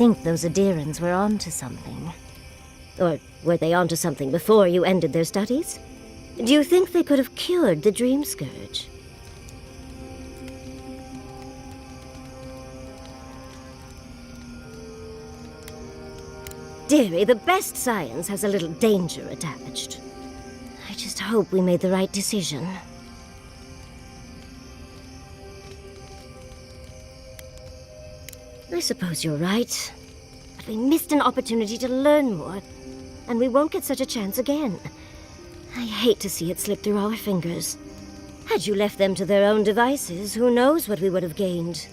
think those Adirans were onto something. Or were they onto something before you ended their studies? Do you think they could have cured the Dream Scourge? Dearie, the best science has a little danger attached. I just hope we made the right decision. I suppose you're right. But we missed an opportunity to learn more, and we won't get such a chance again. I hate to see it slip through our fingers. Had you left them to their own devices, who knows what we would have gained?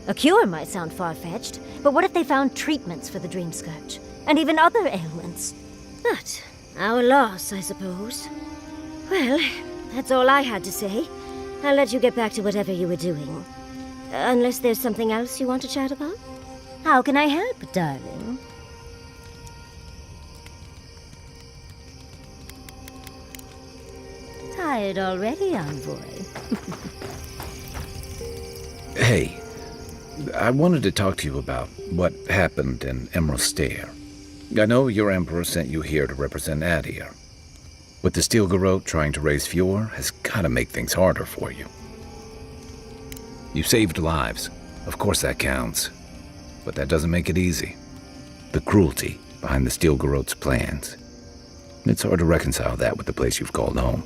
A cure might sound far-fetched, but what if they found treatments for the Dream Scourge? And even other ailments? But our loss, I suppose. Well, that's all I had to say. I'll let you get back to whatever you were doing. Unless there's something else you want to chat about? How can I help, darling? Tired already, envoy? Hey, I wanted to talk to you about what happened in Emerald Stair. I know your Emperor sent you here to represent Adir. With the Steel Garrote trying to raise Fjord has gotta make things harder for you. You saved lives. Of course that counts. But that doesn't make it easy. The cruelty behind the Steel Garrote's plans. It's hard to reconcile that with the place you've called home.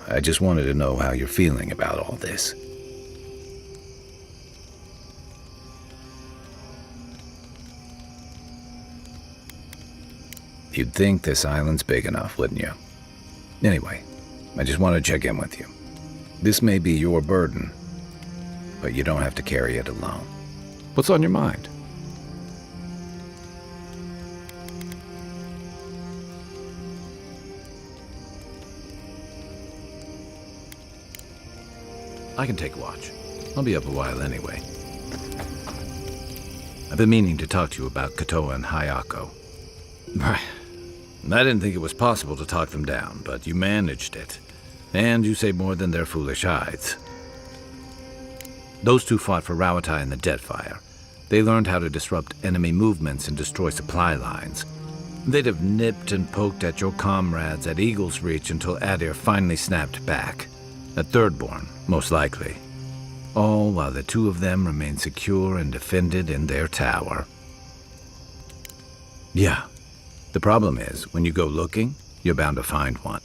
I just wanted to know how you're feeling about all this. You'd think this island's big enough, wouldn't you? Anyway, I just want to check in with you. This may be your burden, but you don't have to carry it alone. What's on your mind? I can take watch. I'll be up a while anyway. I've been meaning to talk to you about Katoa and Hayako. I didn't think it was possible to talk them down, but you managed it. And you say more than their foolish hides. Those two fought for Rawatai in the Deadfire. They learned how to disrupt enemy movements and destroy supply lines. They'd have nipped and poked at your comrades at Eagle's Reach until Adir finally snapped back. At Thirdborn, most likely. All while the two of them remained secure and defended in their tower. Yeah. The problem is, when you go looking, you're bound to find one.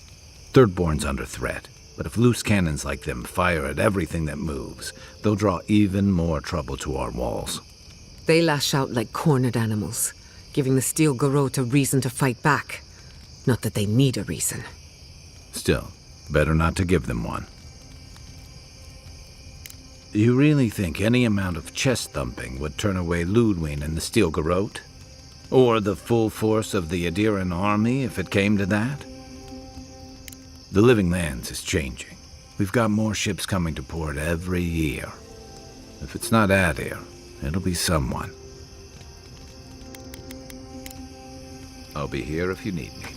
Thirdborn's under threat, but if loose cannons like them fire at everything that moves, they'll draw even more trouble to our walls. They lash out like cornered animals, giving the Steel Garrote a reason to fight back. Not that they need a reason. Still, better not to give them one. You really think any amount of chest thumping would turn away Ludwig and the Steel Garrote? Or the full force of the Adiran army, if it came to that? The Living Lands is changing. We've got more ships coming to port every year. If it's not Adir, it'll be someone. I'll be here if you need me.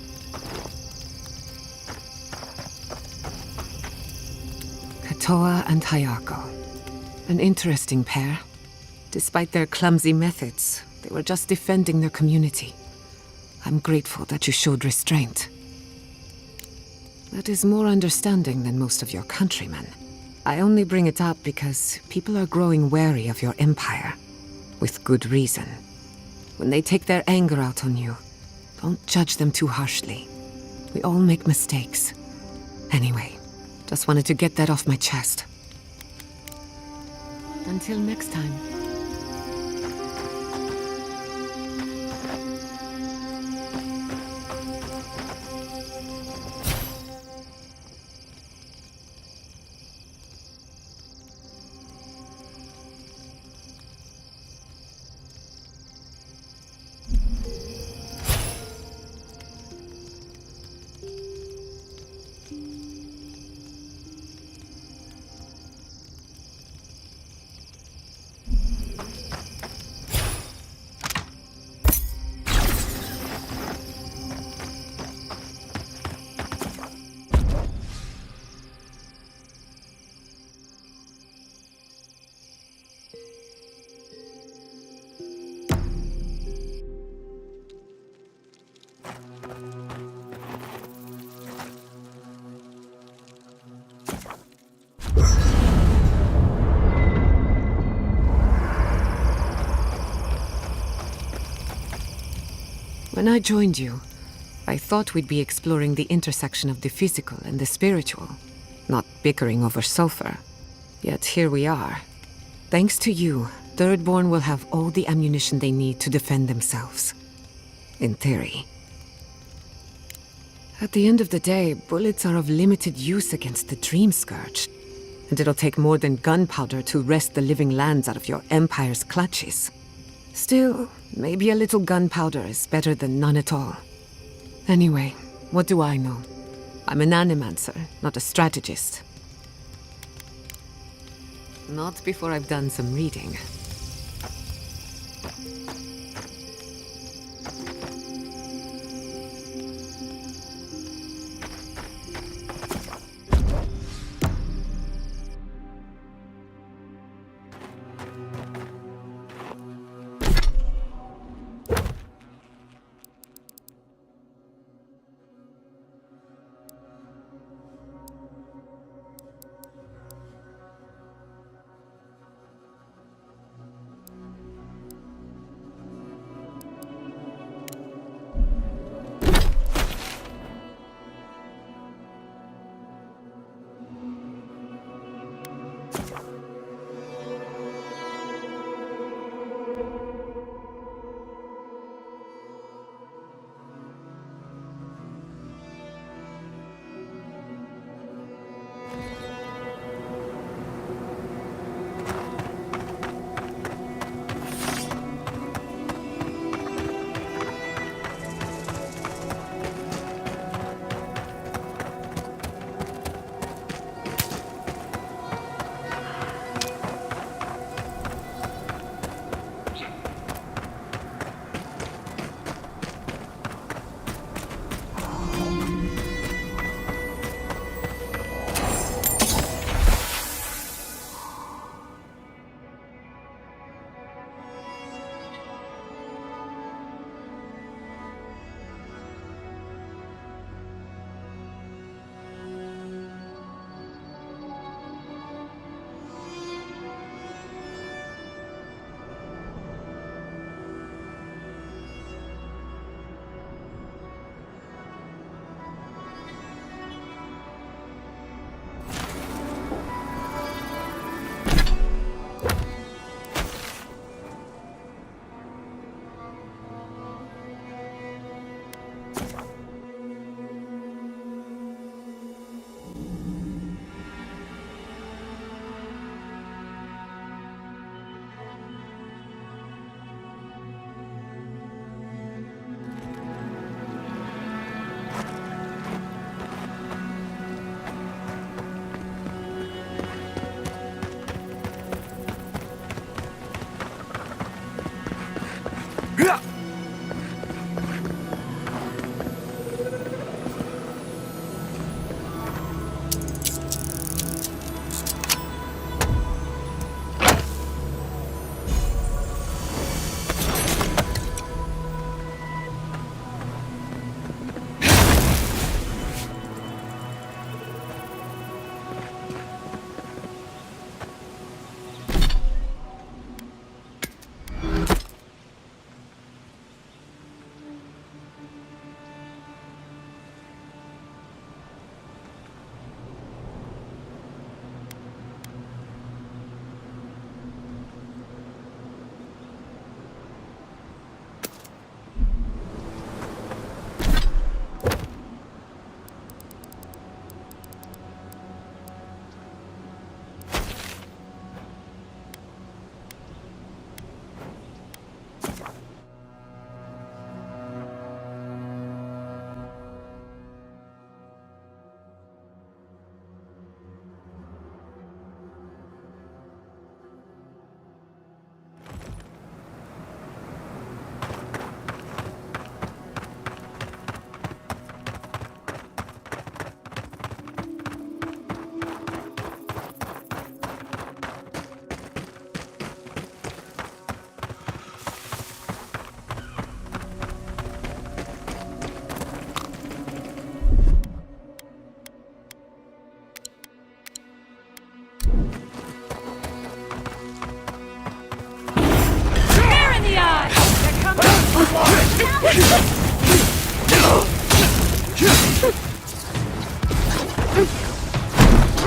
Katoa and Hayako. An interesting pair. Despite their clumsy methods, they were just defending their community. I'm grateful that you showed restraint. That is more understanding than most of your countrymen. I only bring it up because people are growing wary of your empire. With good reason. When they take their anger out on you, don't judge them too harshly. We all make mistakes. Anyway, just wanted to get that off my chest. Until next time. When I joined you, I thought we'd be exploring the intersection of the physical and the spiritual, not bickering over sulfur. Yet here we are. Thanks to you, Thirdborn will have all the ammunition they need to defend themselves. In theory. At the end of the day, bullets are of limited use against the Dream Scourge. And it'll take more than gunpowder to wrest the living lands out of your Empire's clutches. Still, maybe a little gunpowder is better than none at all. Anyway, what do I know? I'm an animancer, not a strategist. Not before I've done some reading.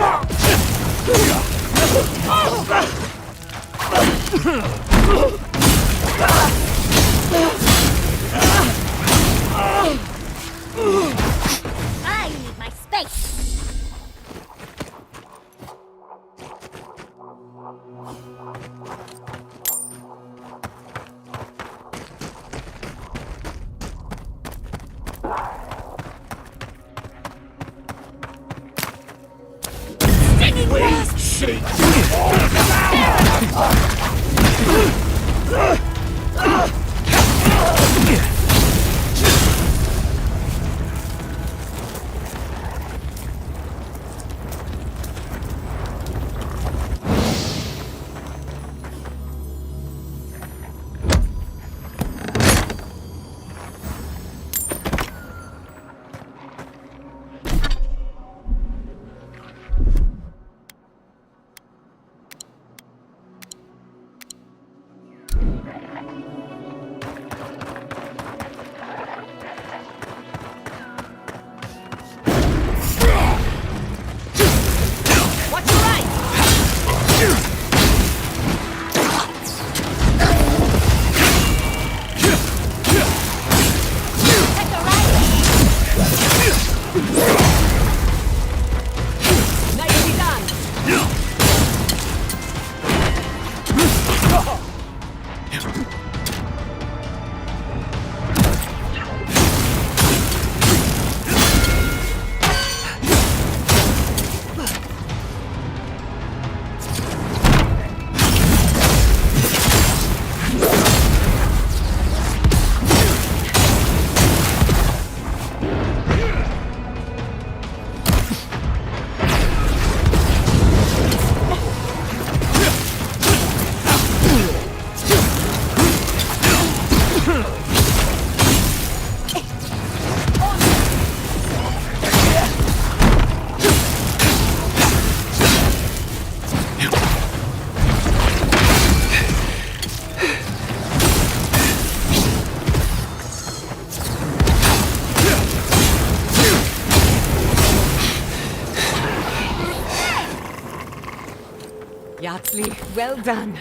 I need my space. Yahtzee, well done.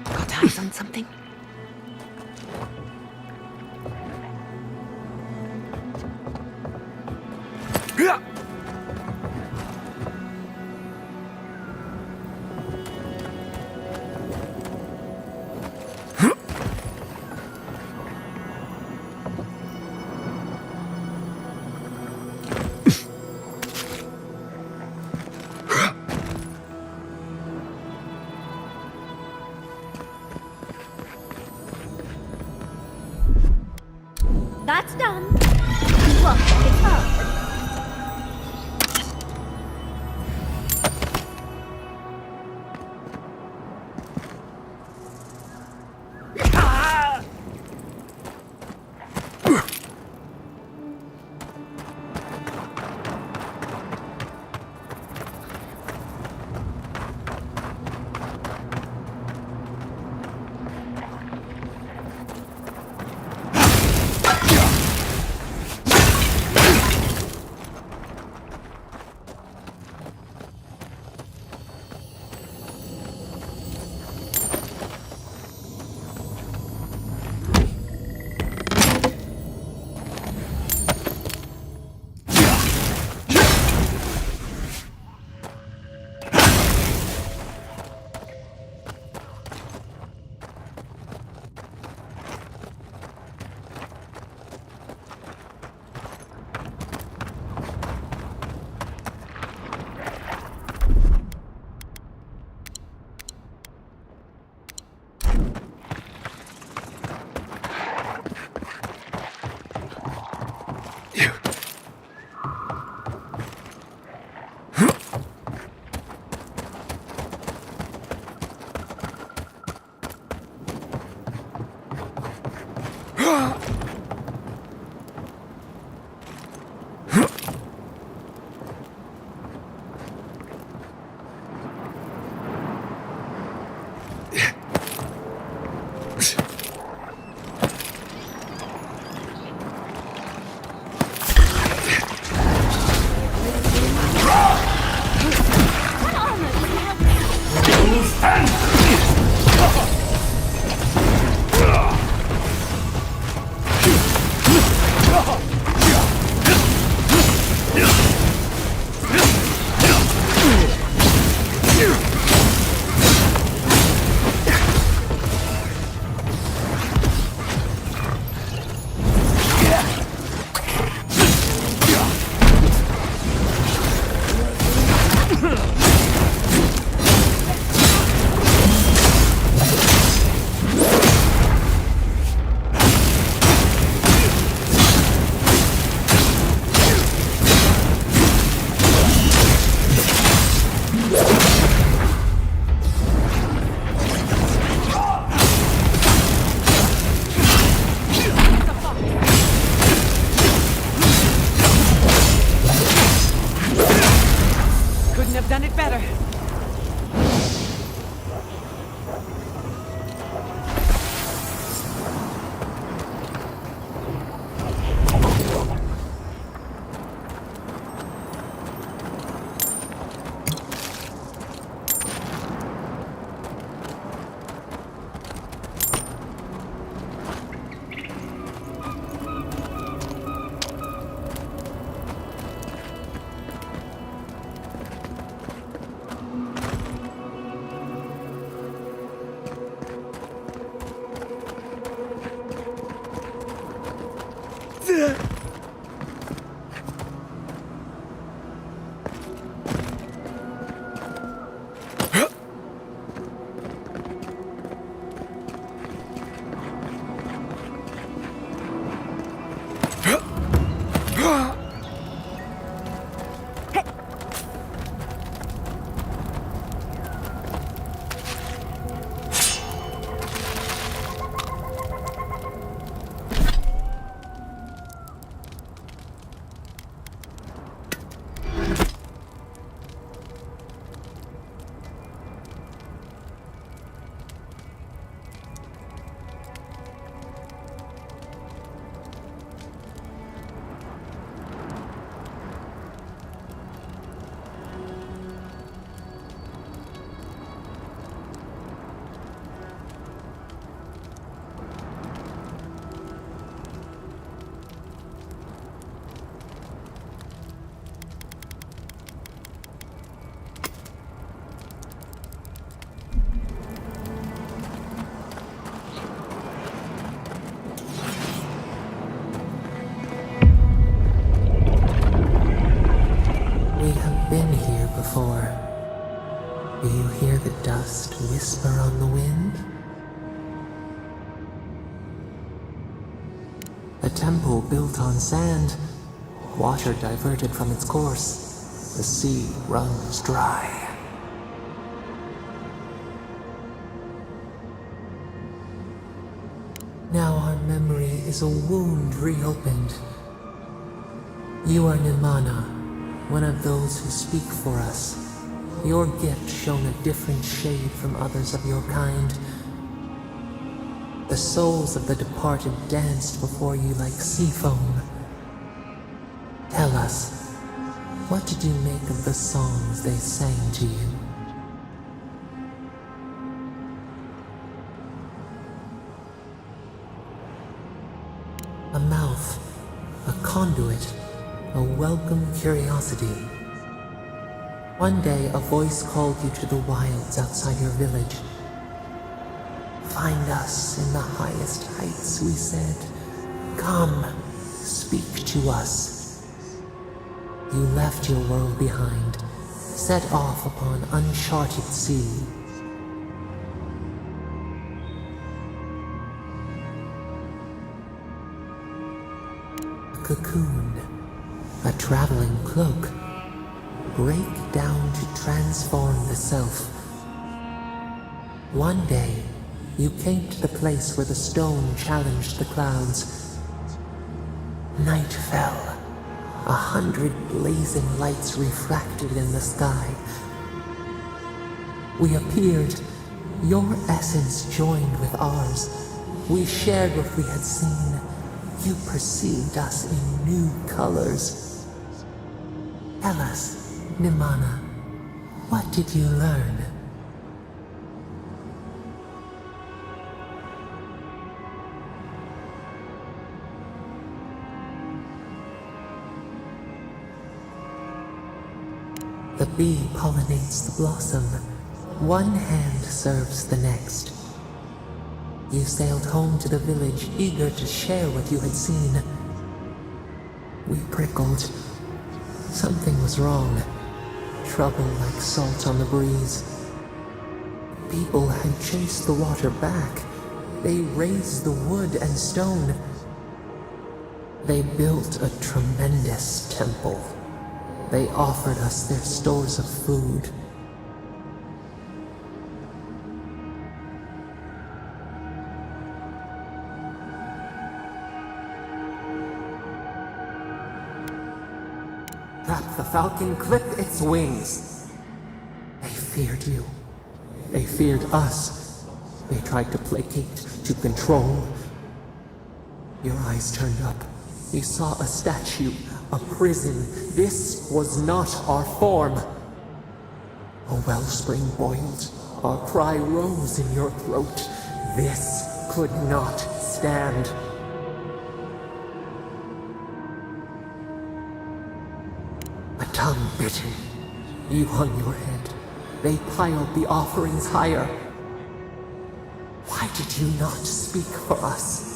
Got eyes on something? It's done. What? It's hard. whisper on the wind? A temple built on sand. Water diverted from its course. The sea runs dry. Now our memory is a wound reopened. You are Nimana, one of those who speak for us. Your gift shone a different shade from others of your kind. The souls of the departed danced before you like sea foam. Tell us, what did you make of the songs they sang to you? A mouth, a conduit, a welcome curiosity. One day a voice called you to the wilds outside your village. Find us in the highest heights, we said. Come, speak to us. You left your world behind, set off upon uncharted sea. A cocoon, a traveling cloak. Break down to transform the self. One day, you came to the place where the stone challenged the clouds. Night fell. 100 blazing lights refracted in the sky. We appeared. Your essence joined with ours. We shared what we had seen. You perceived us in new colors. Tell us, Nimana, what did you learn? The bee pollinates the blossom. One hand serves the next. You sailed home to the village, eager to share what you had seen. We prickled. Something was wrong. Trouble like salt on the breeze. People had chased the water back. They raised the wood and stone. They built a tremendous temple. They offered us their stores of food. Trap the falcon, clip its wings. They feared you. They feared us. They tried to placate, to control. Your eyes turned up. You saw a statue, a prison. This was not our form. A wellspring boiled. Our cry rose in your throat. This could not stand. A tongue bitten. You hung your head. They piled the offerings higher. Why did you not speak for us?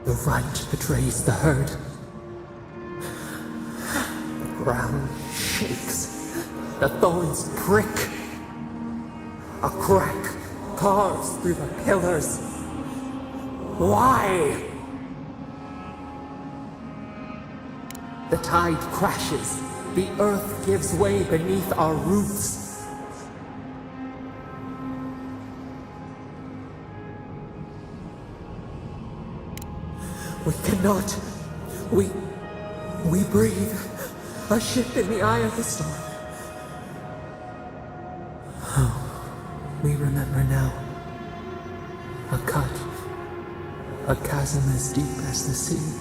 The runt betrays the herd. The ground shakes. The thorns prick. A crack carves through the pillars. Why? The tide crashes. The earth gives way beneath our roots. We cannot. We breathe. A ship in the eye of the storm. Oh, we remember now. A cut. A chasm as deep as the sea.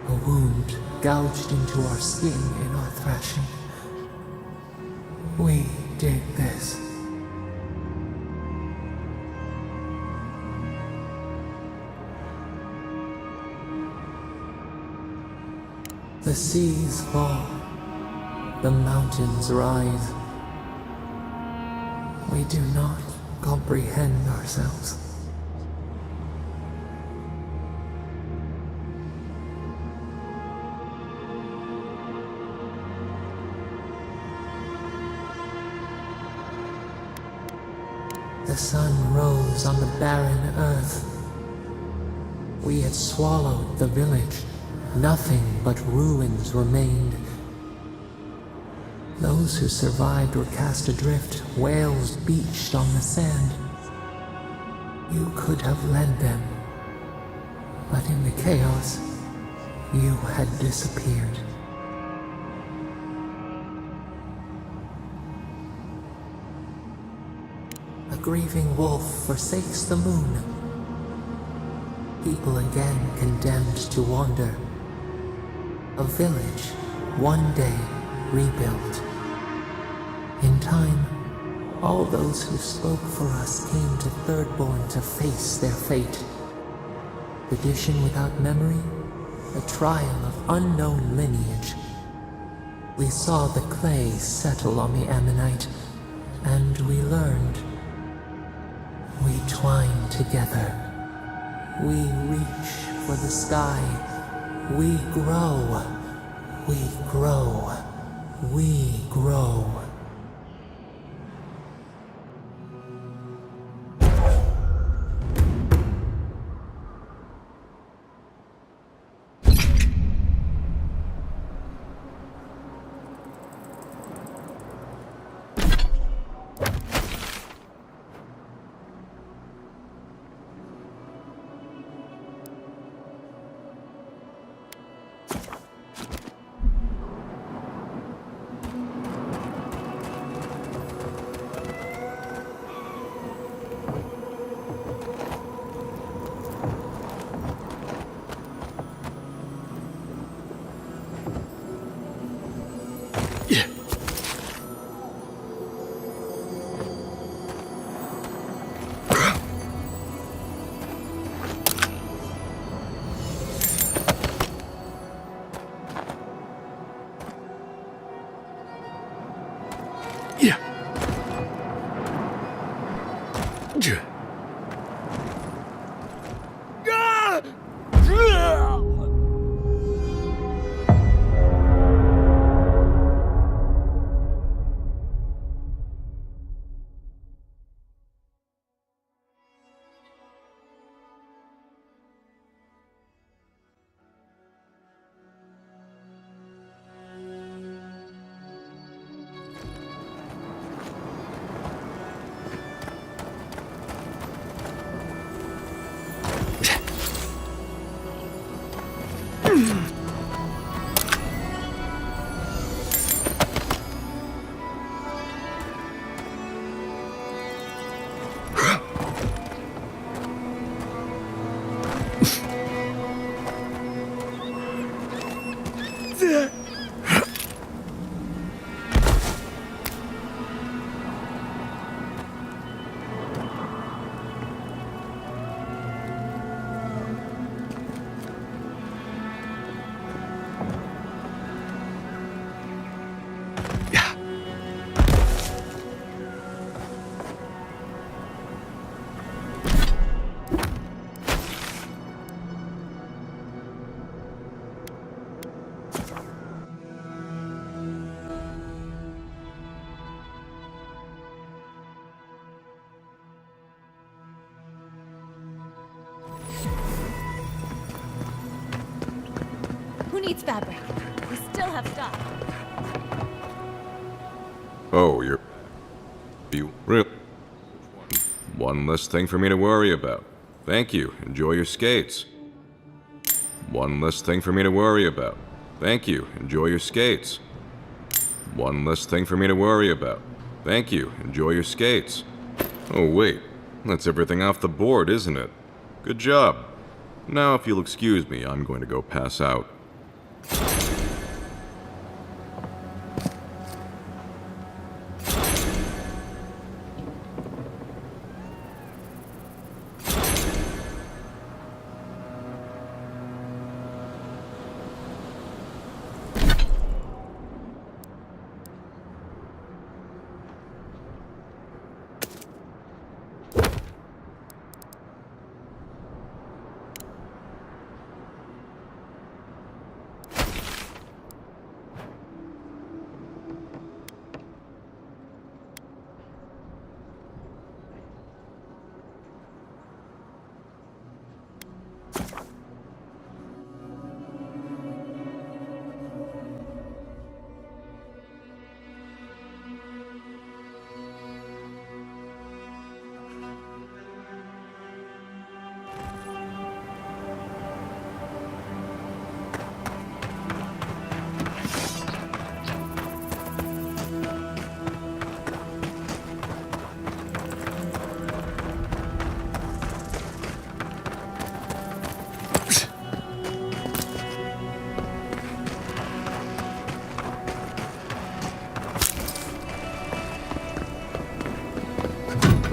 A wound gouged into our skin in our thrashing. We did this. The seas fall. The mountains rise. We do not comprehend ourselves. The sun rose on the barren earth. We had swallowed the village. Nothing but ruins remained. Those who survived were cast adrift, whales beached on the sand. You could have led them, but in the chaos, you had disappeared. A grieving wolf forsakes the moon. People again condemned to wander. A village, one day, rebuilt. In time, all those who spoke for us came to Thirdborn to face their fate. Tradition without memory, a trial of unknown lineage. We saw the clay settle on the Ammonite, and we learned. We twine together. We reach for the sky. We grow. We grow. We grow. Needs fabric. We still have stock. Oh, you really? One less thing for me to worry about. Thank you. Enjoy your skates. One less thing for me to worry about. Thank you. Enjoy your skates. One less thing for me to worry about. Thank you. Enjoy your skates. Oh, wait. That's everything off the board, isn't it? Good job. Now, if you'll excuse me, I'm going to go pass out.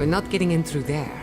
We're not getting in through there.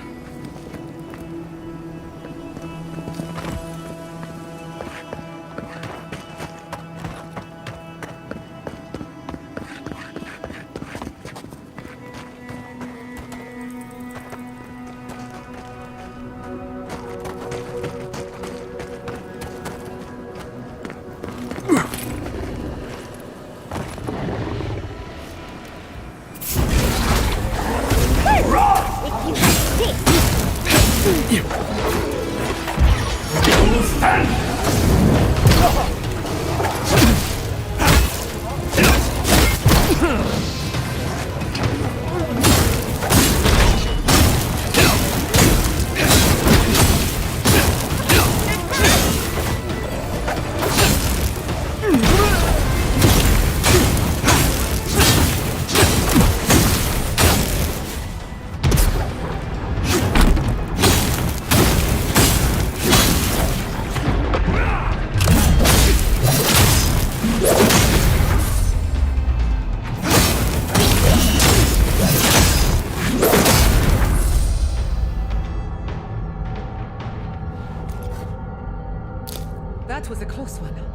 That was a close one.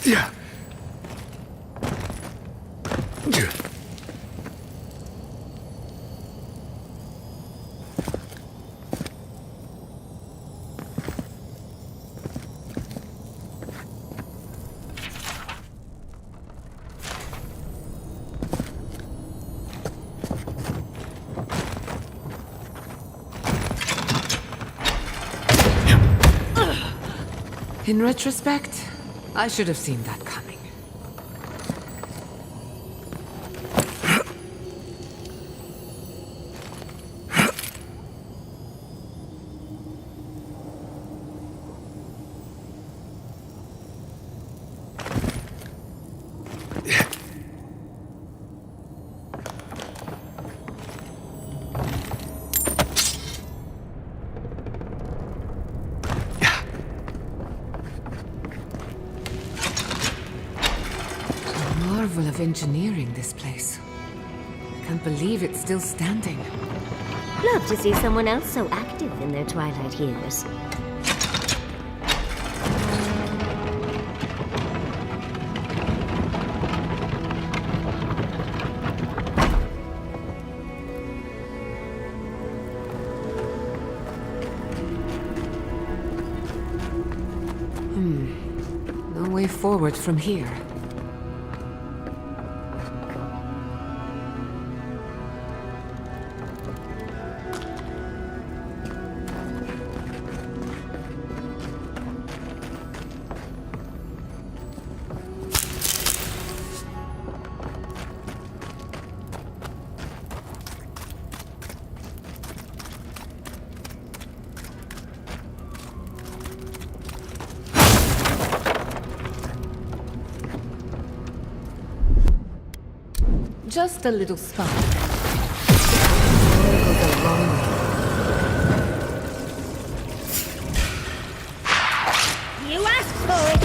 Yeah. In retrospect, I should have seen that coming. Marvel of engineering, this place. Can't believe it's still standing. Love to see someone else so active in their twilight years. No way forward from here. Just a little spark. It goes a long way. You asked for it!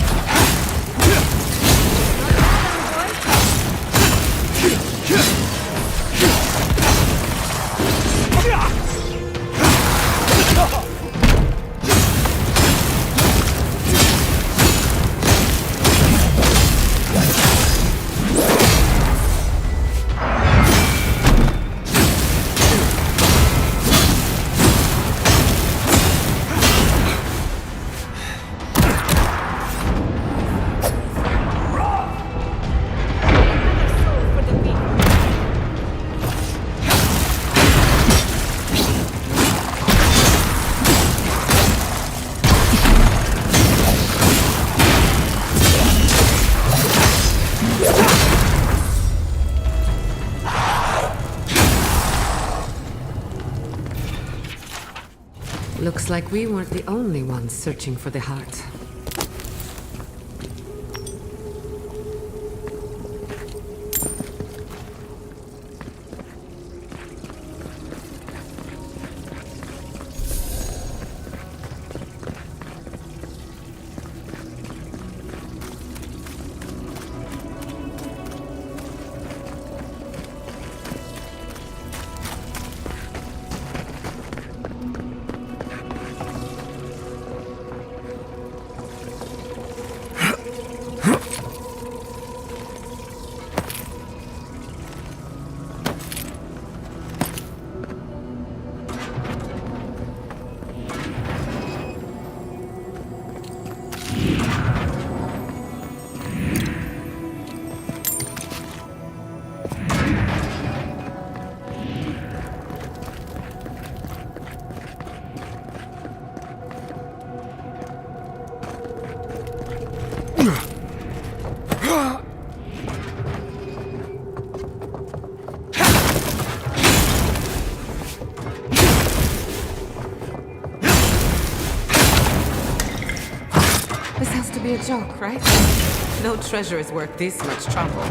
Looks like we weren't the only ones searching for the heart. This has to be a joke, right? No treasure is worth this much trouble.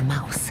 a mouse.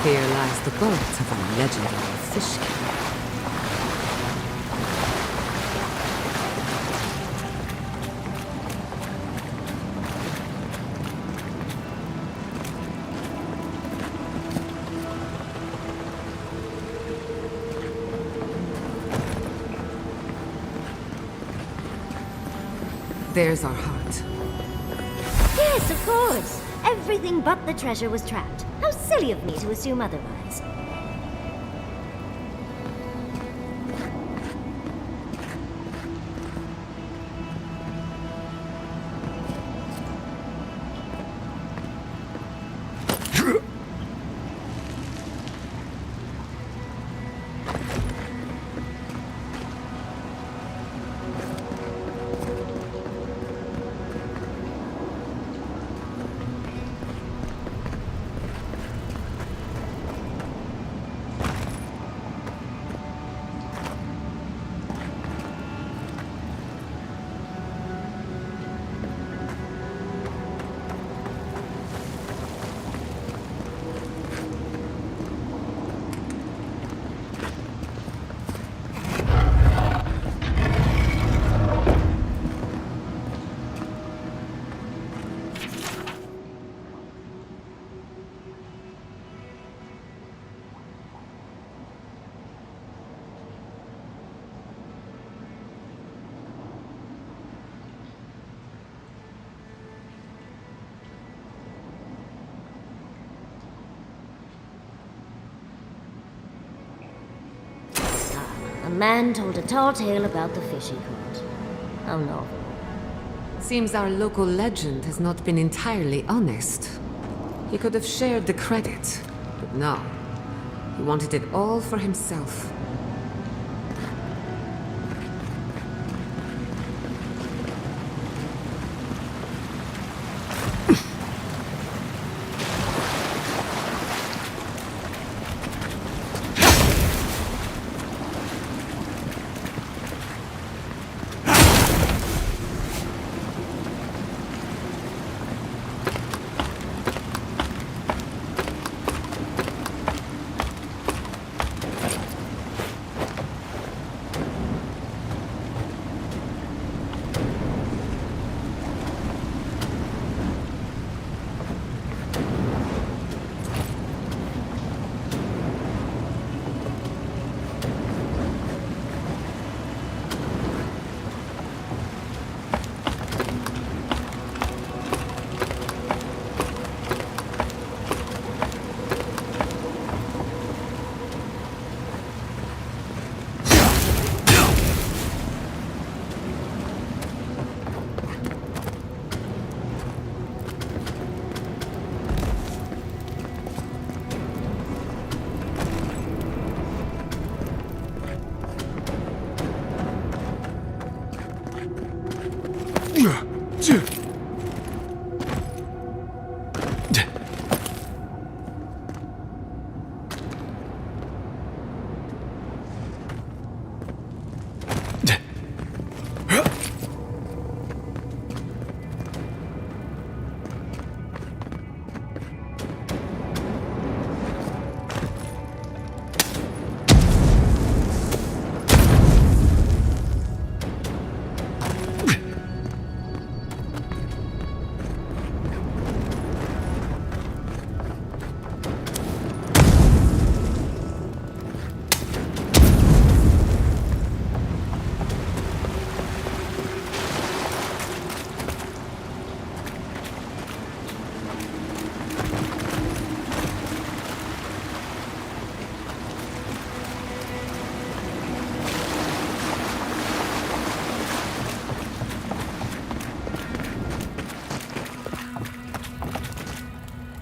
Here lies the boat of our legendary fish king. There's our heart. Yes, of course. Everything but the treasure was trapped. How silly of me to assume otherwise. A man told a tall tale about the fish he caught. How novel. Seems our local legend has not been entirely honest. He could have shared the credit, but no. He wanted it all for himself.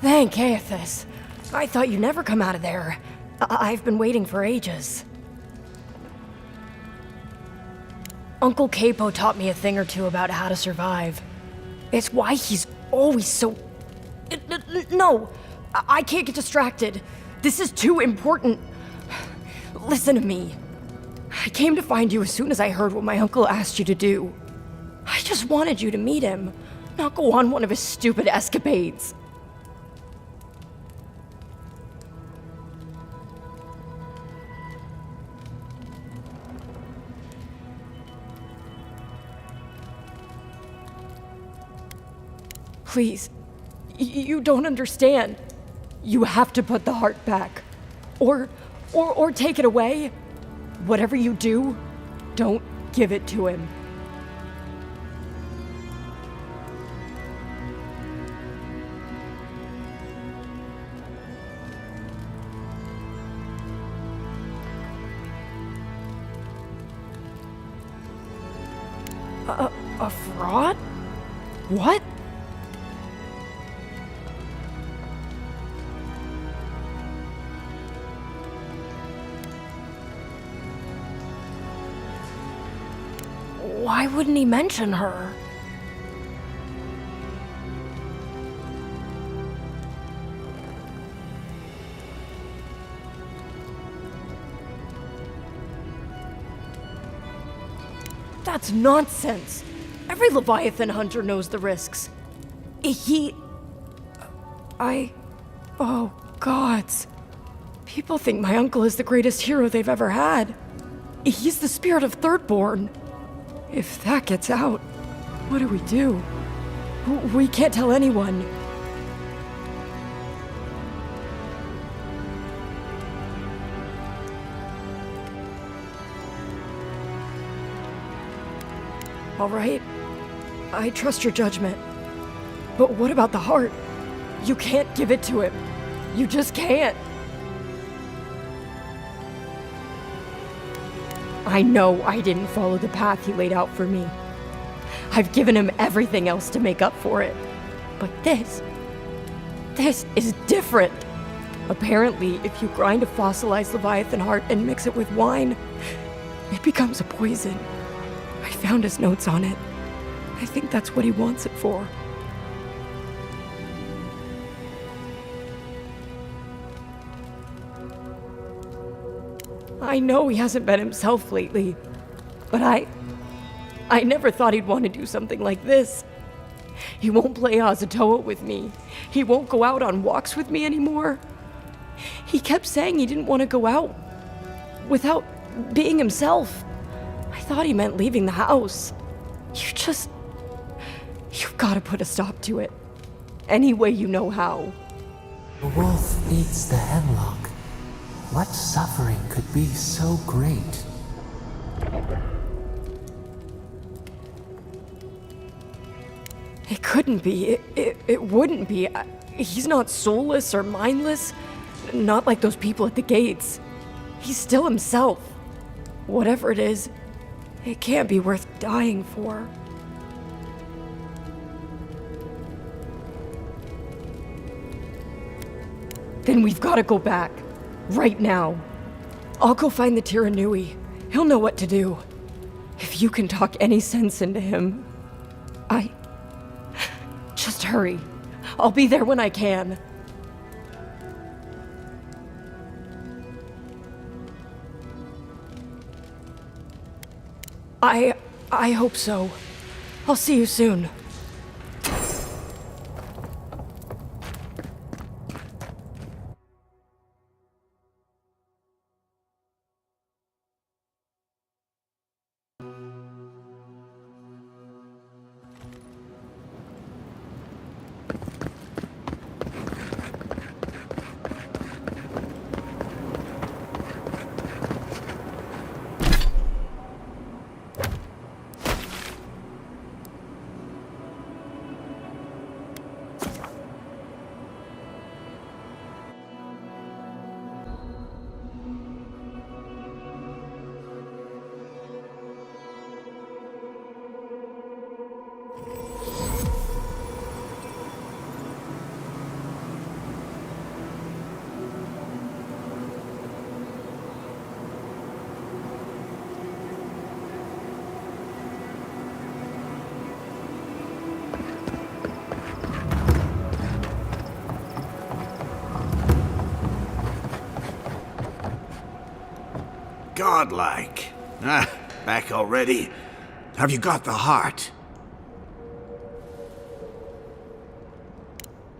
Thank Aethys. I thought you'd never come out of there. I've been waiting for ages. Uncle Capo taught me a thing or two about how to survive. It's why he's always so... No! I can't get distracted. This is too important. Listen to me. I came to find you as soon as I heard what my uncle asked you to do. I just wanted you to meet him, not go on one of his stupid escapades. Please, you don't understand. You have to put the heart back. Or take it away. Whatever you do, don't give it to him. A fraud? What? Why wouldn't he mention her? That's nonsense. Every Leviathan hunter knows the risks. Oh, gods. People think my uncle is the greatest hero they've ever had. He's the spirit of Thirdborn. If that gets out, what do we do? We can't tell anyone. All right, I trust your judgment. But what about the heart? You can't give it to him. You just can't. I know I didn't follow the path he laid out for me. I've given him everything else to make up for it. But this is different. Apparently, if you grind a fossilized Leviathan heart and mix it with wine, it becomes a poison. I found his notes on it. I think that's what he wants it for. I know he hasn't been himself lately, but I never thought he'd want to do something like this. He won't play Azatoa with me. He won't go out on walks with me anymore. He kept saying he didn't want to go out without being himself. I thought he meant leaving the house. You've got to put a stop to it. Any way you know how. The wolf eats the hemlock. What suffering could be so great? It couldn't be. It wouldn't be. He's not soulless or mindless. Not like those people at the gates. He's still himself. Whatever it is, it can't be worth dying for. Then we've got to go back. Right now. I'll go find the Tiranui. He'll know what to do. If you can talk any sense into him, Just hurry. I'll be there when I can. I hope so. I'll see you soon. Godlike. Back already? Have you got the heart?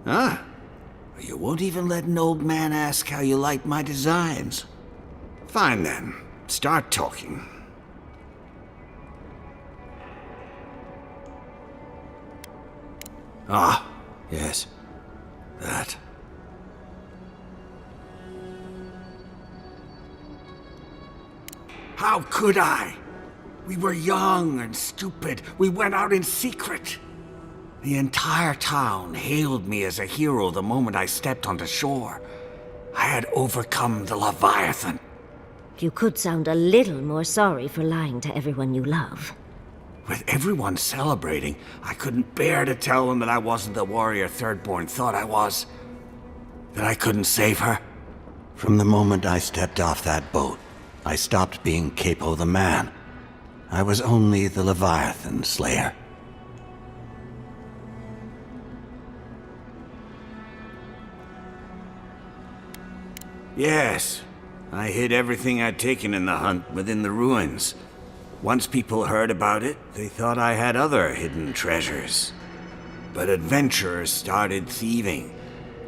Huh? You won't even let an old man ask how you like my designs. Fine then. Start talking. Ah, yes. That. How could I? We were young and stupid. We went out in secret. The entire town hailed me as a hero the moment I stepped onto shore. I had overcome the Leviathan. You could sound a little more sorry for lying to everyone you love. With everyone celebrating, I couldn't bear to tell them that I wasn't the warrior Thirdborn thought I was. That I couldn't save her. From the moment I stepped off that boat, I stopped being Capo the Man. I was only the Leviathan Slayer. Yes, I hid everything I'd taken in the hunt within the ruins. Once people heard about it, they thought I had other hidden treasures. But adventurers started thieving,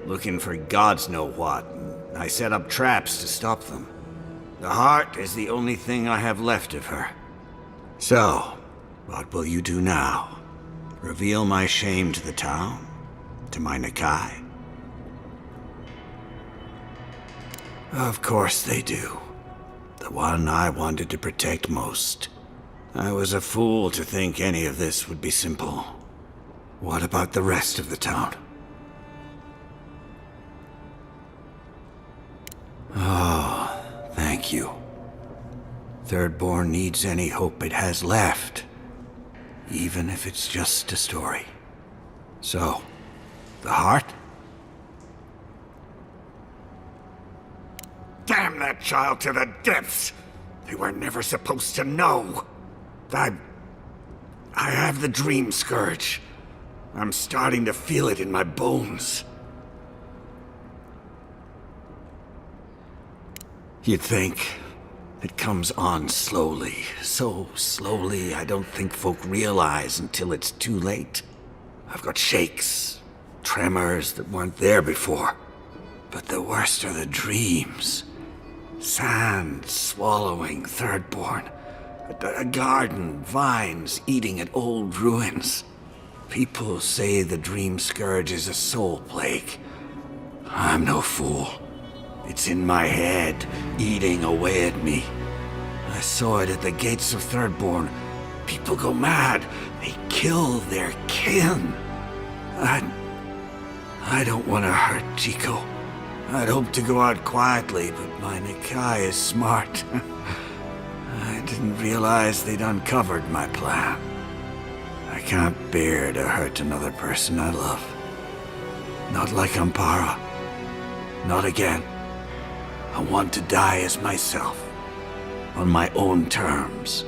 looking for gods know what, and I set up traps to stop them. The heart is the only thing I have left of her. So, what will you do now? Reveal my shame to the town? To my Nakai? Of course they do. The one I wanted to protect most. I was a fool to think any of this would be simple. What about the rest of the town? Oh, thank you. Thirdborn needs any hope it has left. even if it's just a story. So, the heart? Damn that child to the depths! They were never supposed to know. I have the dream scourge. I'm starting to feel it in my bones. You'd think it comes on slowly, so slowly I don't think folk realize until it's too late. I've got shakes, tremors that weren't there before. But the worst are the dreams. Sand swallowing Thirdborn. A garden, vines eating at old ruins. People say the dream scourge is a soul plague. I'm no fool. It's in my head, eating away at me. I saw it at the gates of Thirdborn. People go mad. They kill their kin. I don't want to hurt Chico. I'd hoped to go out quietly, but my Nikai is smart. I didn't realize they'd uncovered my plan. I can't bear to hurt another person I love. Not like Ampara. Not again. I want to die as myself. On my own terms.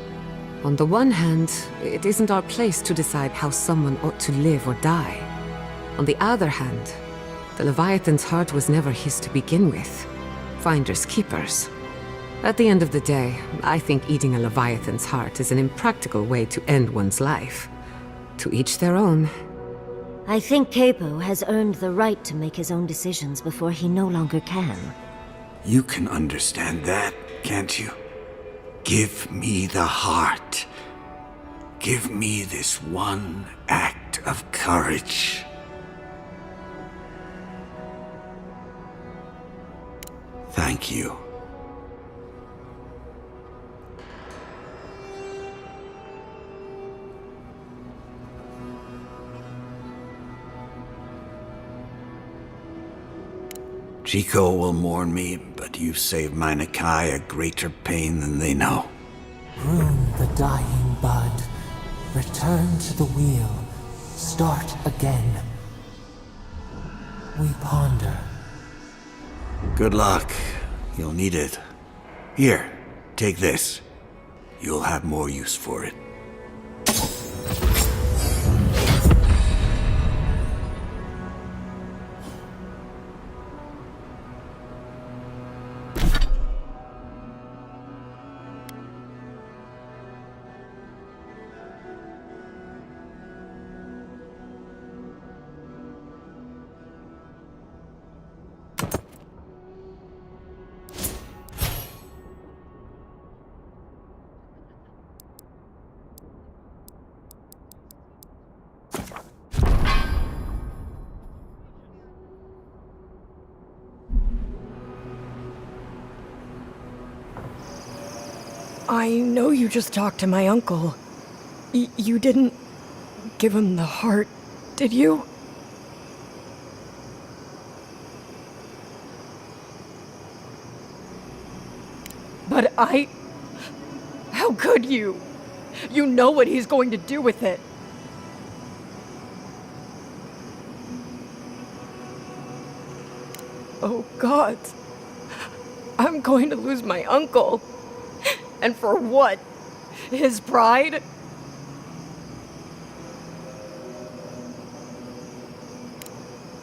On the one hand, it isn't our place to decide how someone ought to live or die. On the other hand, the Leviathan's heart was never his to begin with. Finders keepers. At the end of the day, I think eating a Leviathan's heart is an impractical way to end one's life. To each their own. I think Capo has earned the right to make his own decisions before he no longer can. You can understand that, can't you? Give me the heart. Give me this one act of courage. Thank you. Chico will mourn me, but you've saved my Nikai a greater pain than they know. Prune the dying bud. Return to the wheel. Start again. We ponder. Good luck. You'll need it. Here, take this. You'll have more use for it. I know you just talked to my uncle. You didn't give him the heart, did you? But how could you? You know what he's going to do with it. Oh God. I'm going to lose my uncle. And for what? His pride?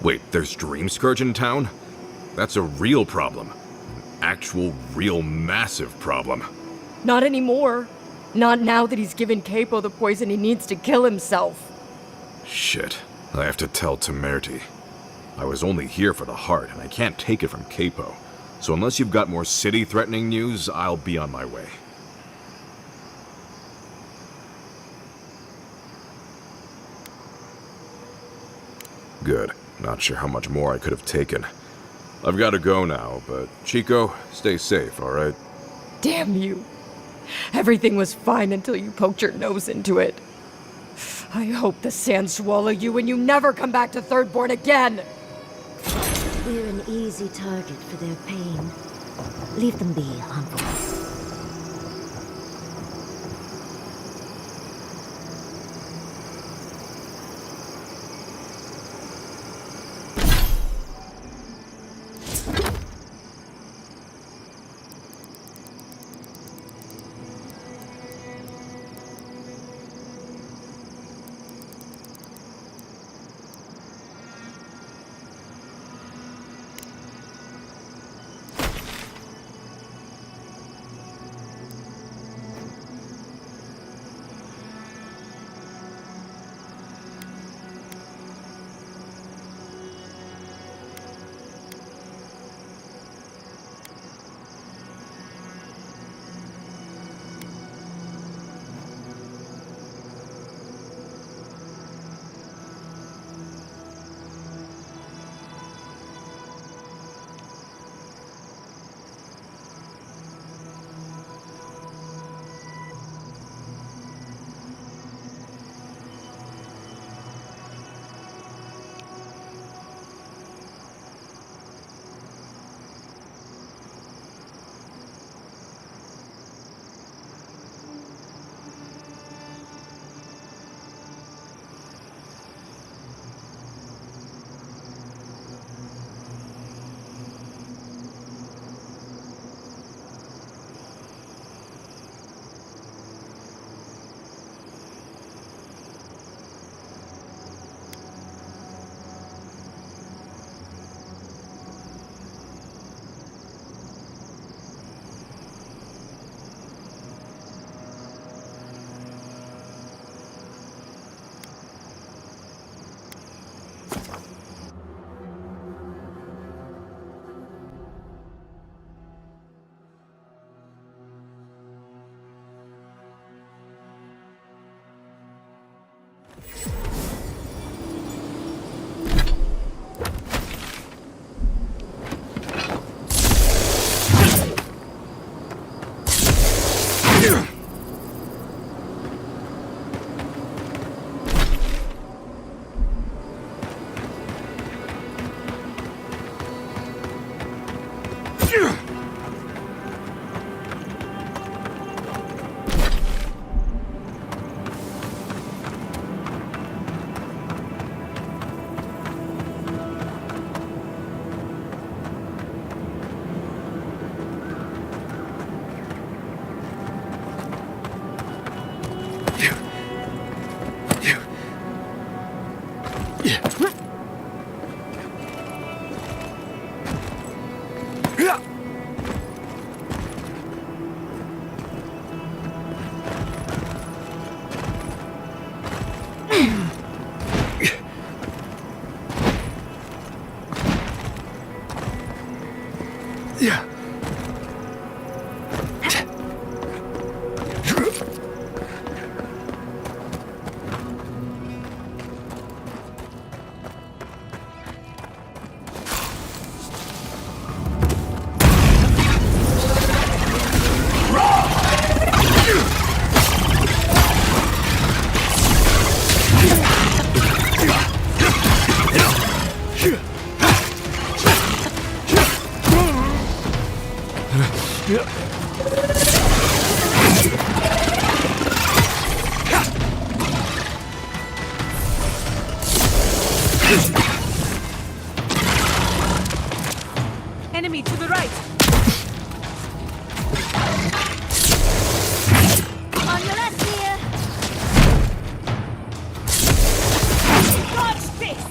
Wait, there's Dream Scourge in town? That's a real problem. An actual, real, massive problem. Not anymore. Not now that he's given Capo the poison he needs to kill himself. Shit. I have to tell Temerty. I was only here for the heart, and I can't take it from Capo. So unless you've got more city-threatening news, I'll be on my way. Good. Not sure how much more I could have taken. I've got to go now, but Chico, stay safe, alright? Damn you. Everything was fine until you poked your nose into it. I hope the sand swallow you and you never come back to Thirdborn again! We're an easy target for their pain. Leave them be, Uncle. Enemy to the right! On your left, dear. Dodge this!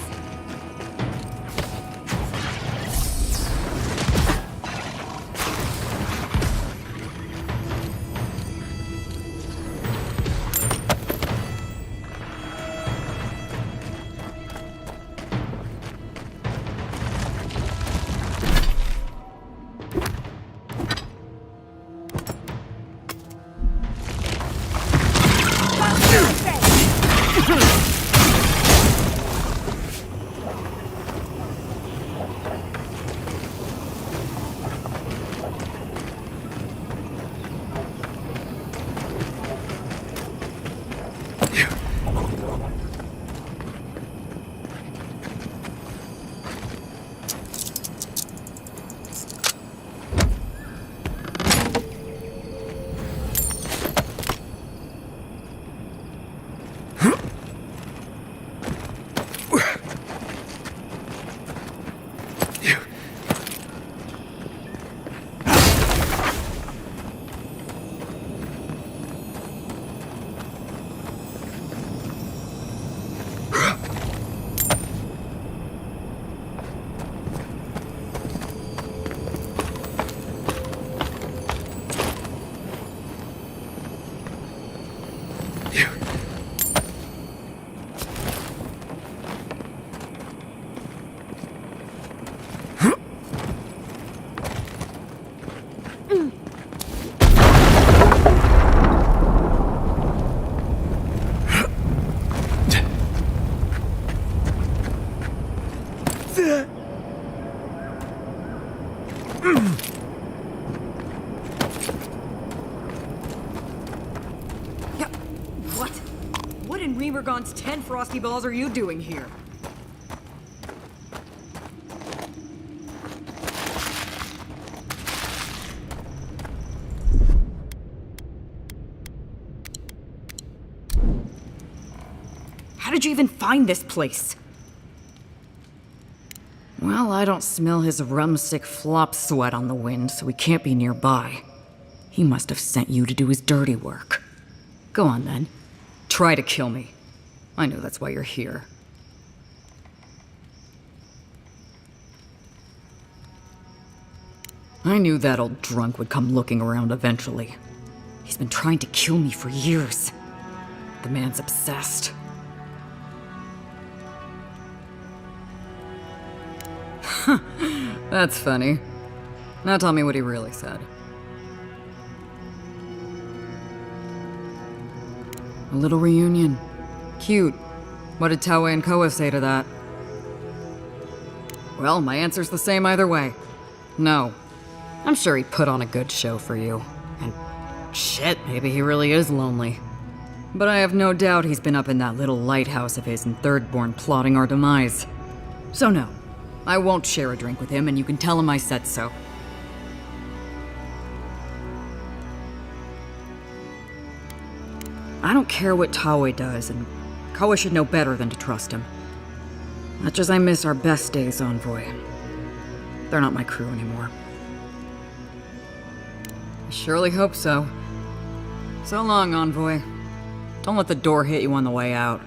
What? What in Remergon's 10 frosty balls are you doing here? How did you even find this place? Well, I don't smell his rumsick flop sweat on the wind, so he can't be nearby. He must have sent you to do his dirty work. Go on then. Try to kill me. I know that's why you're here. I knew that old drunk would come looking around eventually. He's been trying to kill me for years. The man's obsessed. That's funny. Now tell me what he really said. A little reunion. Cute. What did Taue and Koa say to that? Well, my answer's the same either way. No. I'm sure he put on a good show for you. And shit, maybe he really is lonely. But I have no doubt he's been up in that little lighthouse of his in Thirdborn plotting our demise. So no, I won't share a drink with him, and you can tell him I said so. I don't care what Tawe does, and Koa should know better than to trust him. Much as I miss our best days, Envoy. They're not my crew anymore. I surely hope so. So long, Envoy. Don't let the door hit you on the way out.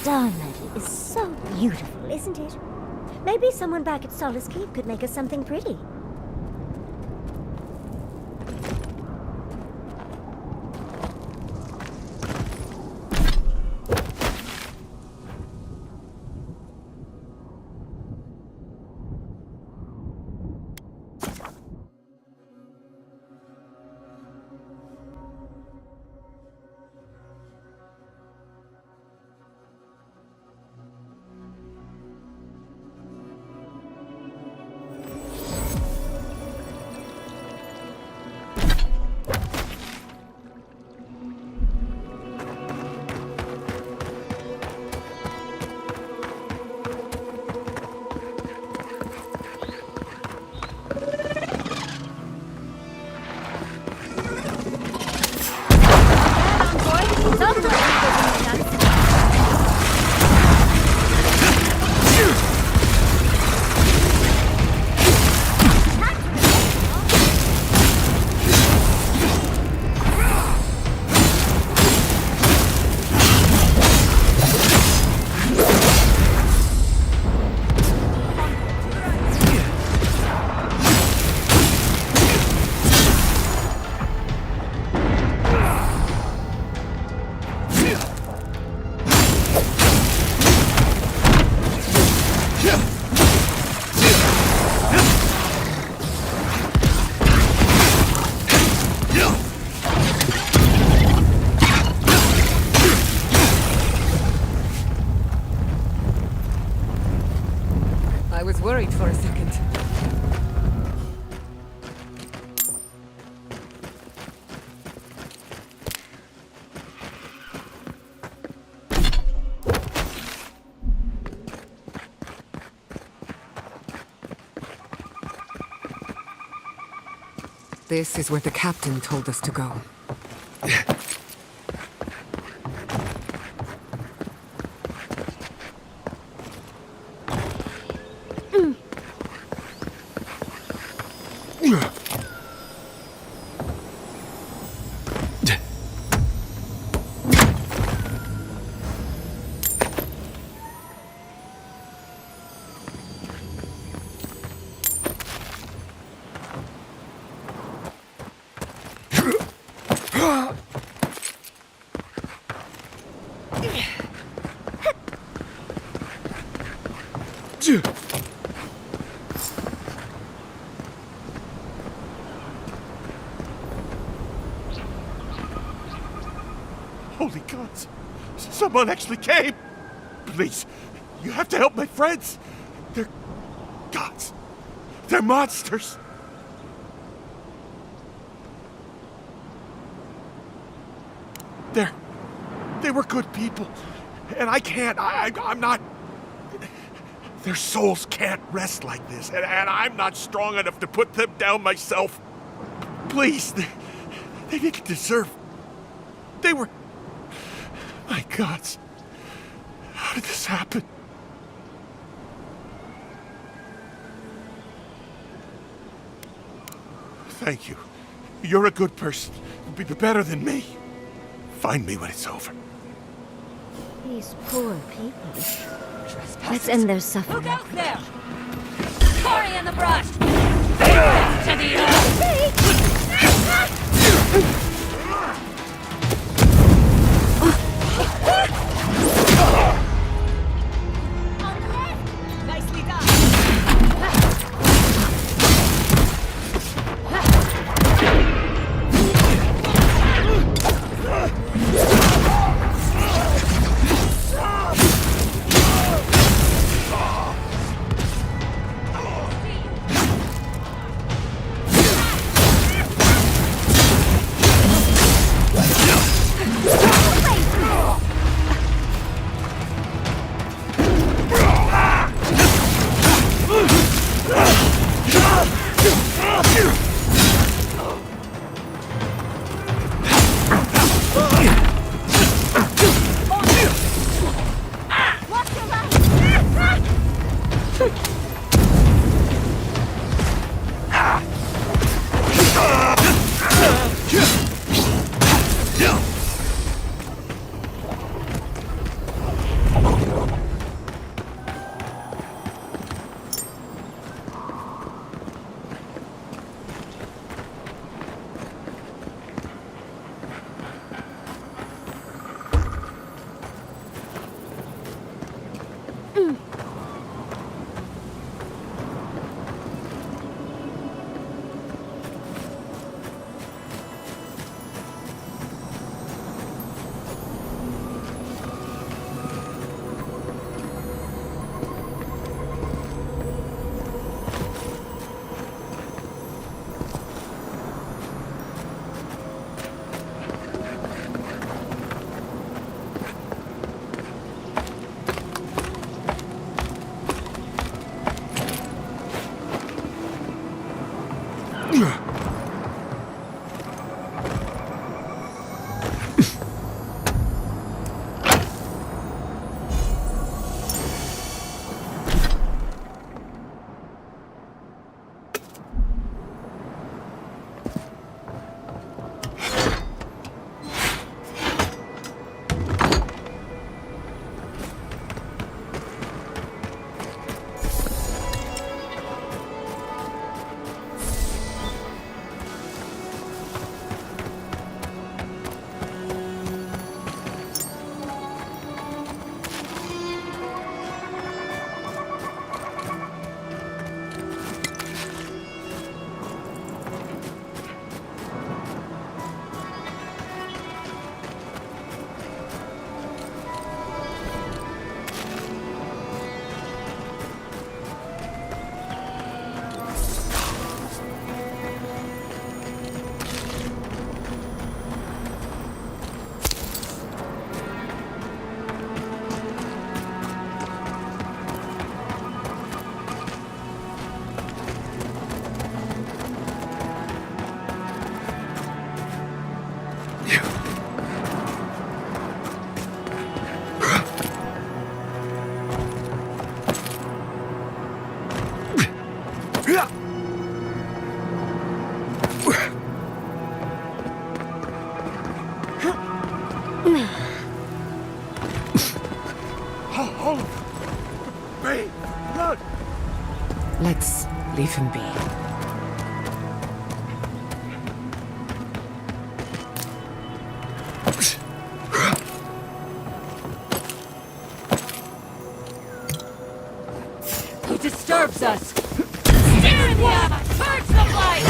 Star metal is so beautiful, isn't it? Maybe someone back at Solace Keep could make us something pretty. This is where the captain told us to go. Holy gods! Someone actually came! Please, you have to help my friends! They're gods! They're monsters! They were good people. And I can't, I'm not... Their souls can't rest like this, and I'm not strong enough to put them down myself. Please, they didn't deserve... They were... My gods. How did this happen? Thank you. You're a good person. You'll be better than me. Find me when it's over. These poor people. Let's end their suffering. Look out there! Cory in the brush! To the On the left! Nicely done! Leave him be. He disturbs us! Stare in the eye! Purge the blight!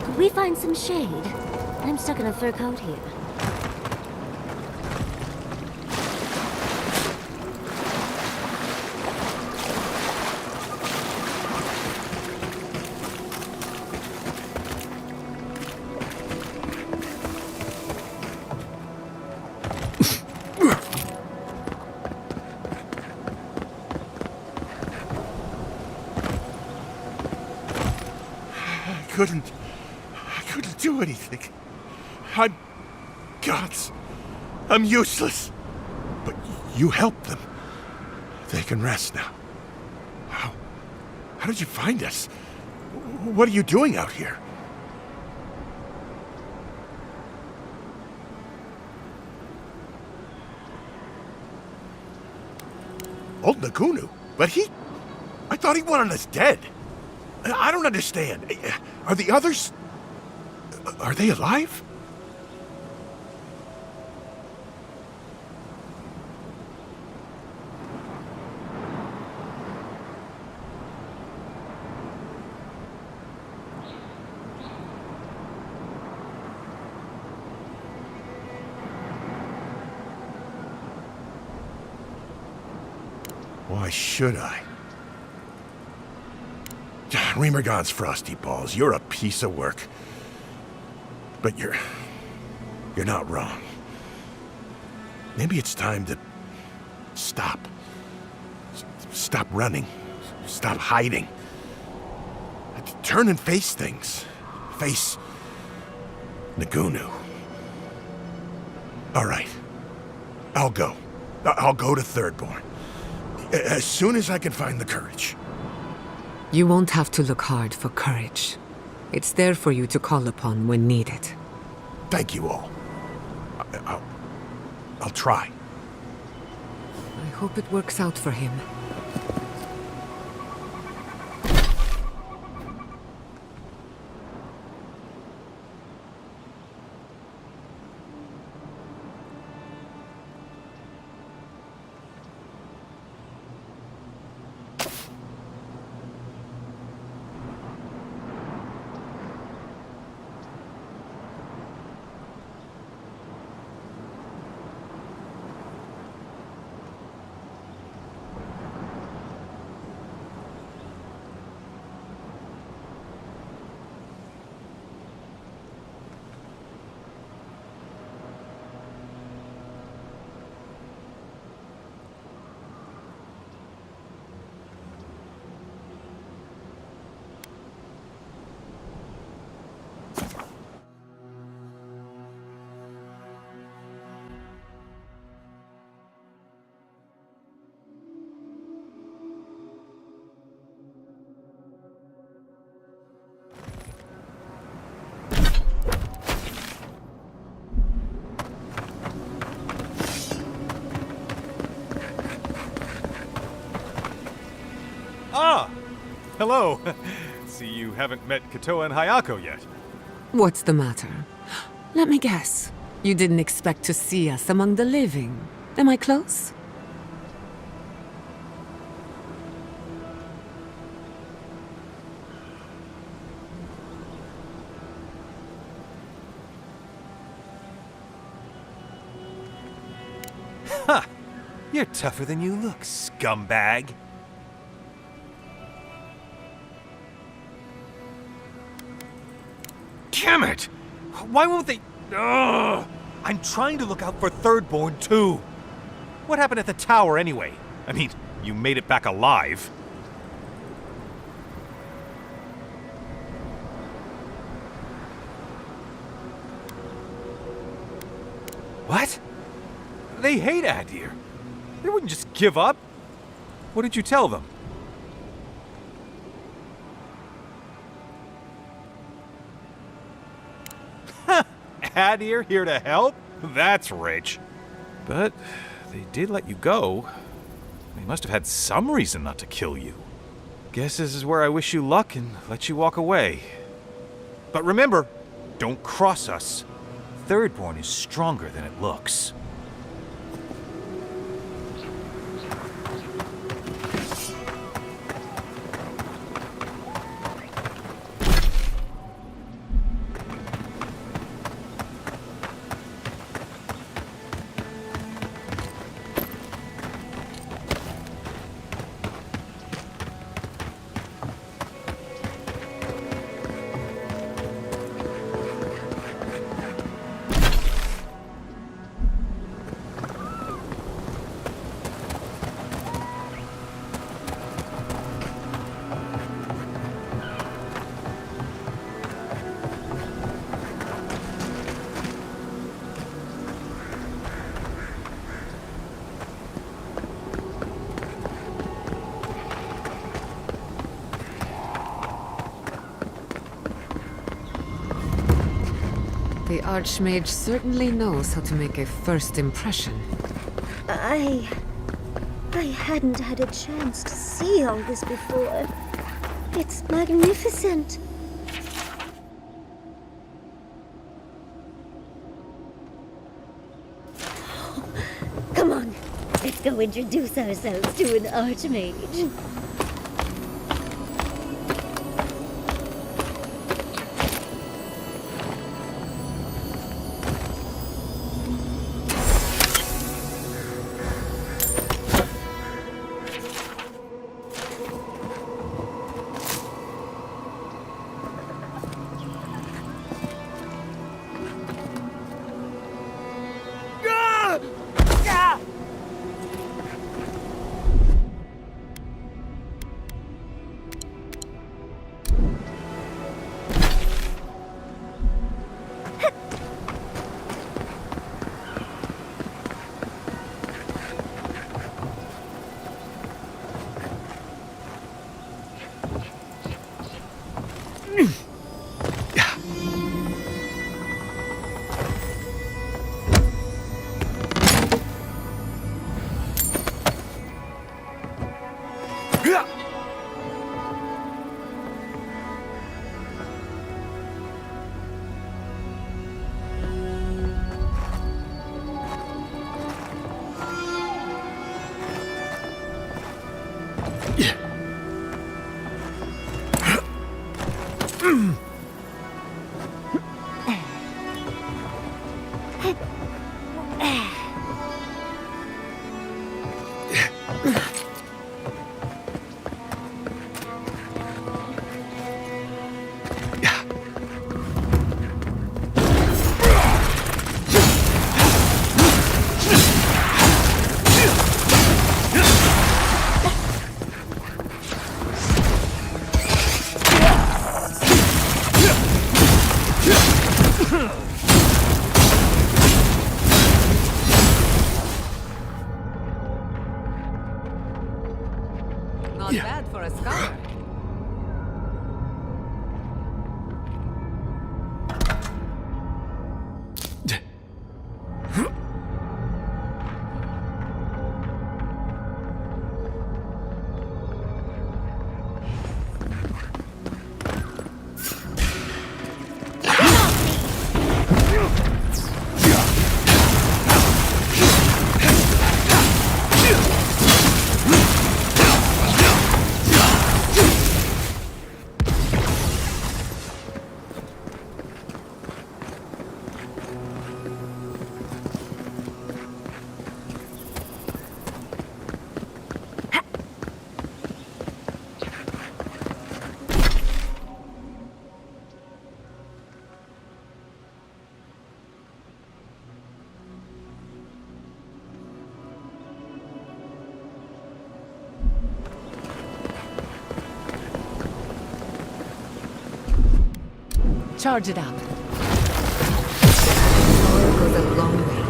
Could we find some shade? I'm stuck in a fur coat here. I couldn't do anything. I'm gods. I'm useless. But you helped them. They can rest now. How did you find us? What are you doing out here? Old Nagunu? But I thought he wanted us dead. I don't understand. Are the others... Are they alive? Why should I? Remergon's frosty balls. You're a piece of work. But you're not wrong. Maybe it's time to stop. Stop running. Stop hiding. Turn and face things. Face Nagunu. All right. I'll go. I'll go to Thirdborn. As soon as I can find the courage. You won't have to look hard for courage. It's there for you to call upon when needed. Thank you all. I'll try. I hope it works out for him. Ah! Hello. See, you haven't met Katoa and Hayako yet. What's the matter? Let me guess. You didn't expect to see us among the living. Am I close? You're tougher than you look, scumbag. Damn it! Why won't they... Ugh! I'm trying to look out for Thirdborn, too. What happened at the tower, anyway? I mean, you made it back alive. What? They hate Adir. They wouldn't just give up. What did you tell them? Adir here to help? That's rich. But they did let you go. They must have had some reason not to kill you. Guess this is where I wish you luck and let you walk away. But remember, don't cross us. Thirdborn is stronger than it looks. The Archmage certainly knows how to make a first impression. I hadn't had a chance to see all this before. It's magnificent. Come on, let's go introduce ourselves to an Archmage. Not bad for a scholar. Charge it up. Power goes a long way.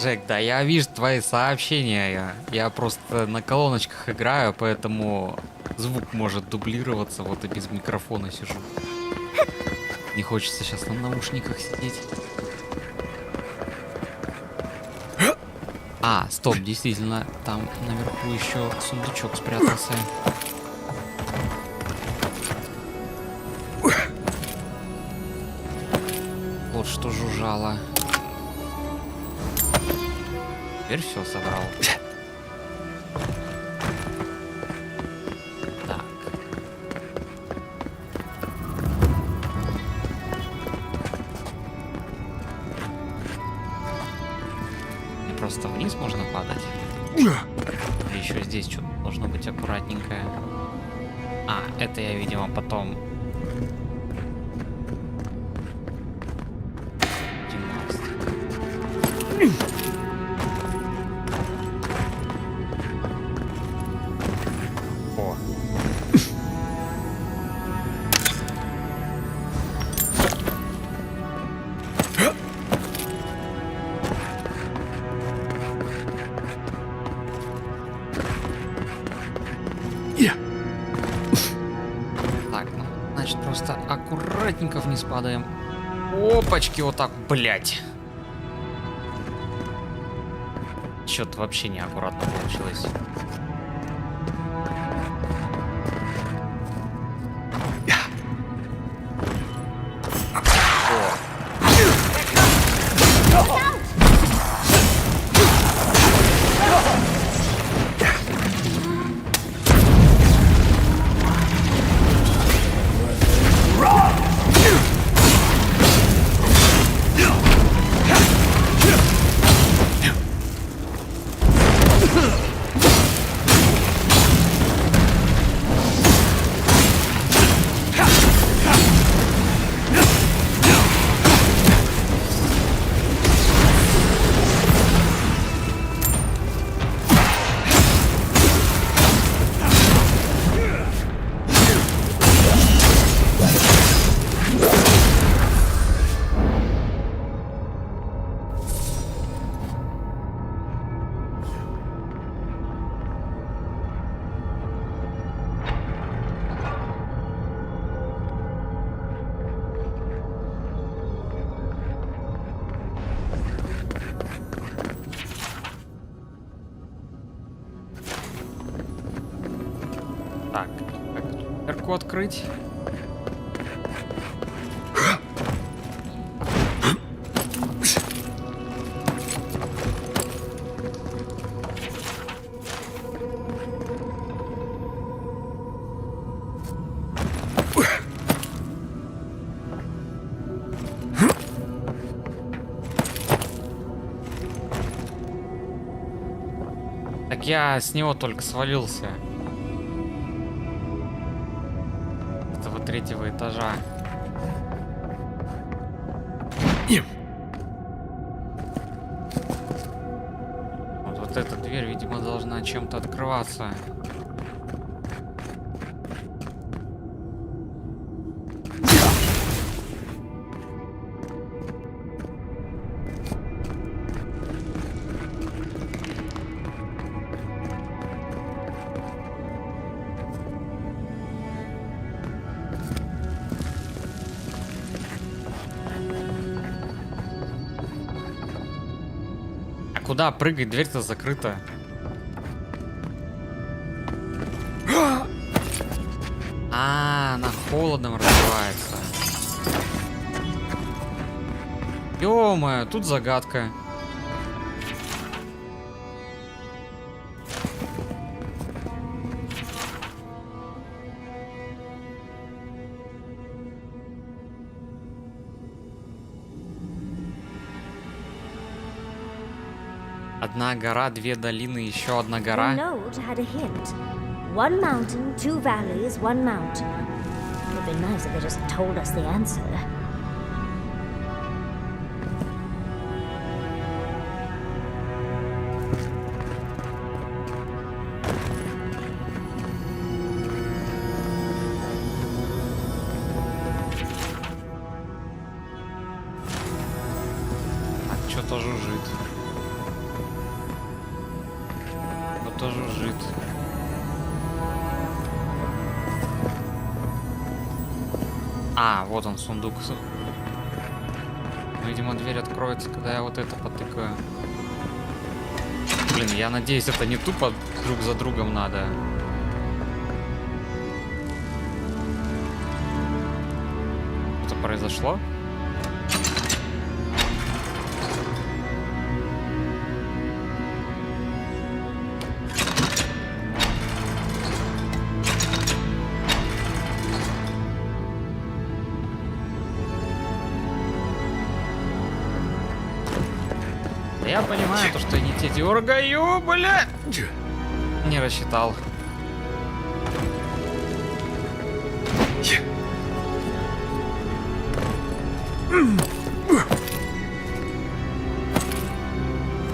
Джек, да я вижу твои сообщения, я просто на колоночках играю, поэтому звук может дублироваться, вот и без микрофона сижу. Не хочется сейчас на наушниках сидеть. А, стоп, действительно, там наверху еще сундучок спрятался. Вот что жужжало. Теперь все собрал. Так. И просто вниз можно падать. И еще здесь что-то должно быть аккуратненькое. А, это я, видимо, потом... Аккуратненько вниз падаем. Опачки, вот так, блять. Что-то вообще неаккуратно получилось. Так, дверку открыть. Так я с него только свалился. Третьего этажа. Вот эта дверь, видимо, должна чем-то открываться. Куда прыгать? Дверь-то закрыта. А, она холодом разбивается. Ё-моё, тут загадка. Одна гора, две долины, еще одна The гора. note had a hint. One mountain, two valleys, one mountain. It'd be nice if they just told us the answer. Так, что-то жужжит. Кто-то жужжит. А, вот он, сундук. Видимо, дверь откроется, когда я вот это потыкаю. Блин, я надеюсь, это не тупо друг за другом надо. Что-то произошло? Я понимаю, то, что я не те дергаю, бля. Не рассчитал.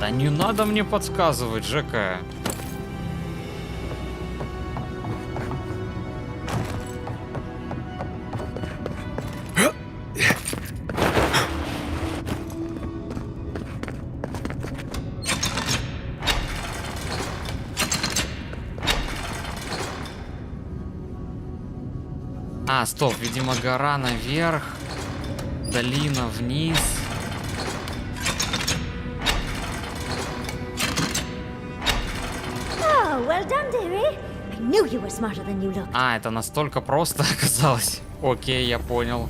Да не надо мне подсказывать, Жека. А, стоп, видимо, гора наверх, долина вниз. Oh, well done, dearie. I knew you were smarter than you looked. А, это настолько просто оказалось. Окей, я понял.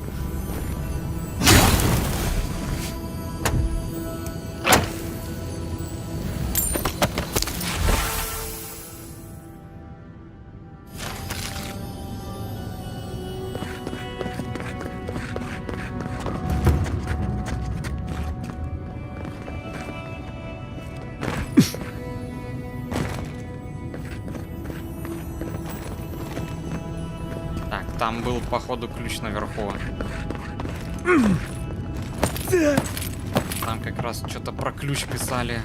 Там был, походу, ключ наверху. Там как раз что-то про ключ писали.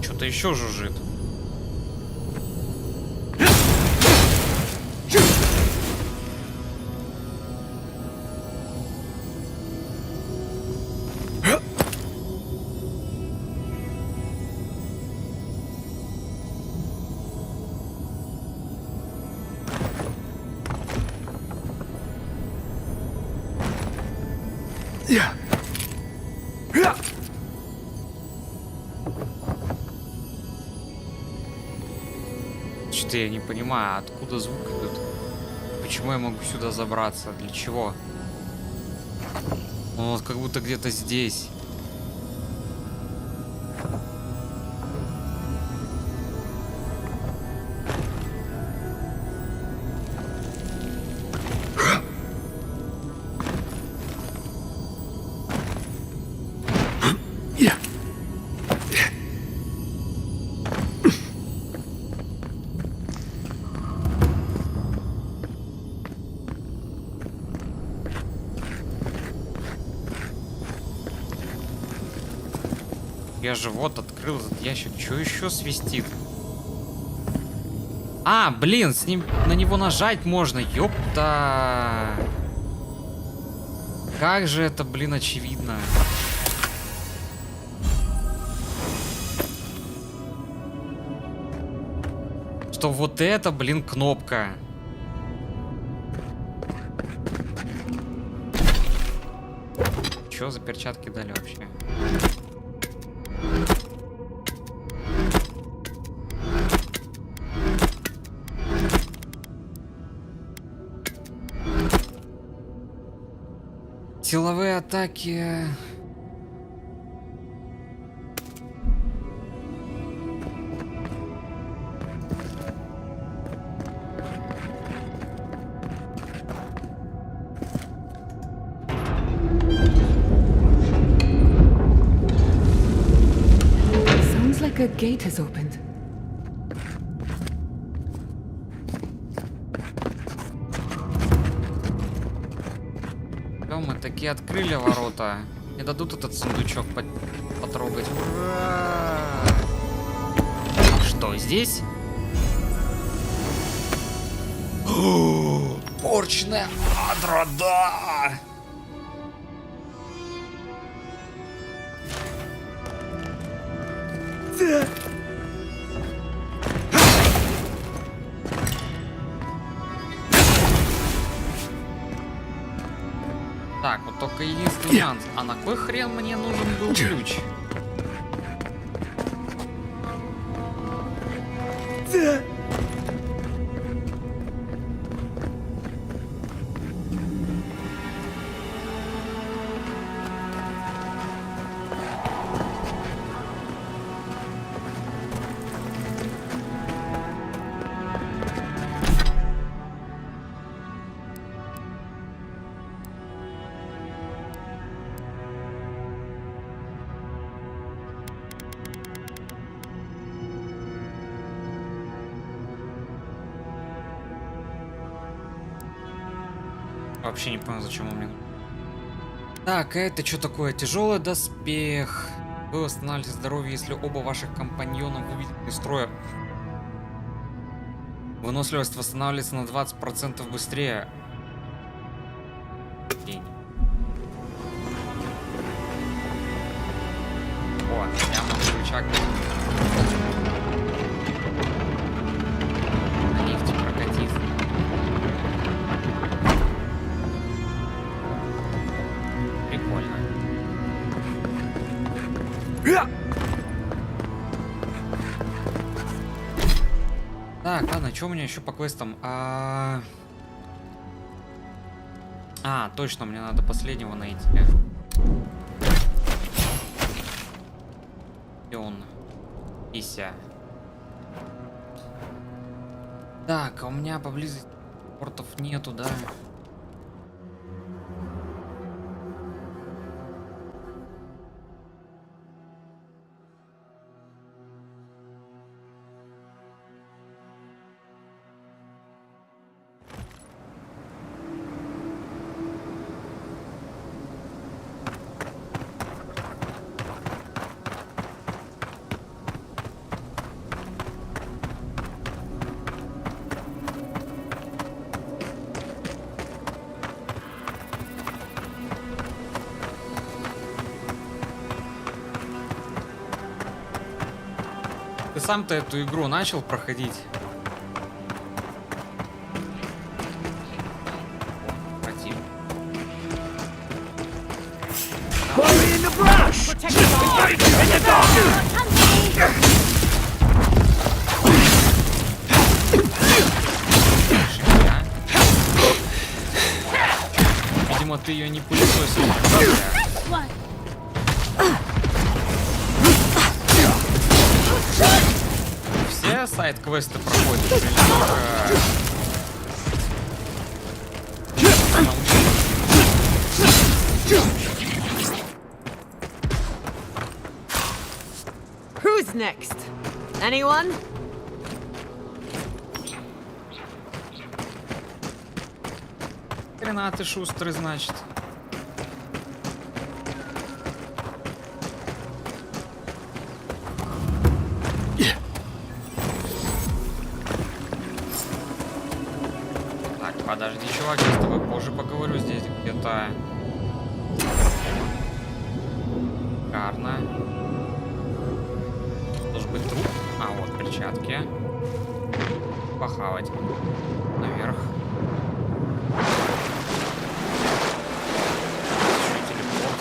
Что-то еще жужжит. Что-то я не понимаю, откуда звук идет. Почему я могу сюда забраться? Для чего? Он вот как будто где-то здесь. Я же вот открыл этот ящик. Что еще свистит? А, блин, с ним на него нажать можно. Ёпта. Как же это, блин, очевидно. Что вот это, блин, кнопка. Что за перчатки дали вообще? Силовые атаки. Sounds like a gate has opened. Мы таки открыли ворота. Не дадут этот сундучок потрогать. Ура! Что здесь? Порчное адро, да! Так, вот только единственный нюанс. А на кой хрен мне нужен был ключ? Вообще не понял, зачем он мне. Так, это что такое? Тяжелый доспех. Вы восстанавливаете здоровье, если оба ваших компаньона выведены из строя. Выносливость восстанавливается на 20% быстрее. День. О, прямо ключак. На лифте прокатиться. Прикольно. Так, ладно, что у меня еще по квестам? Точно, мне надо последнего найти. Где он? Ися. Так, а у меня поблизости портов нету, да? Ты сам-то эту игру начал проходить? Против. Видимо, ты ее не пылесосил. Все сайд-квесты проходят или Who's next? Anyone? хрена ты шустрый, значит. Подожди, чувак, я с тобой позже поговорю здесь где-то. Шикарно. Должен быть труп. А, вот перчатки. Похавать. Наверх. Еще и телепорт.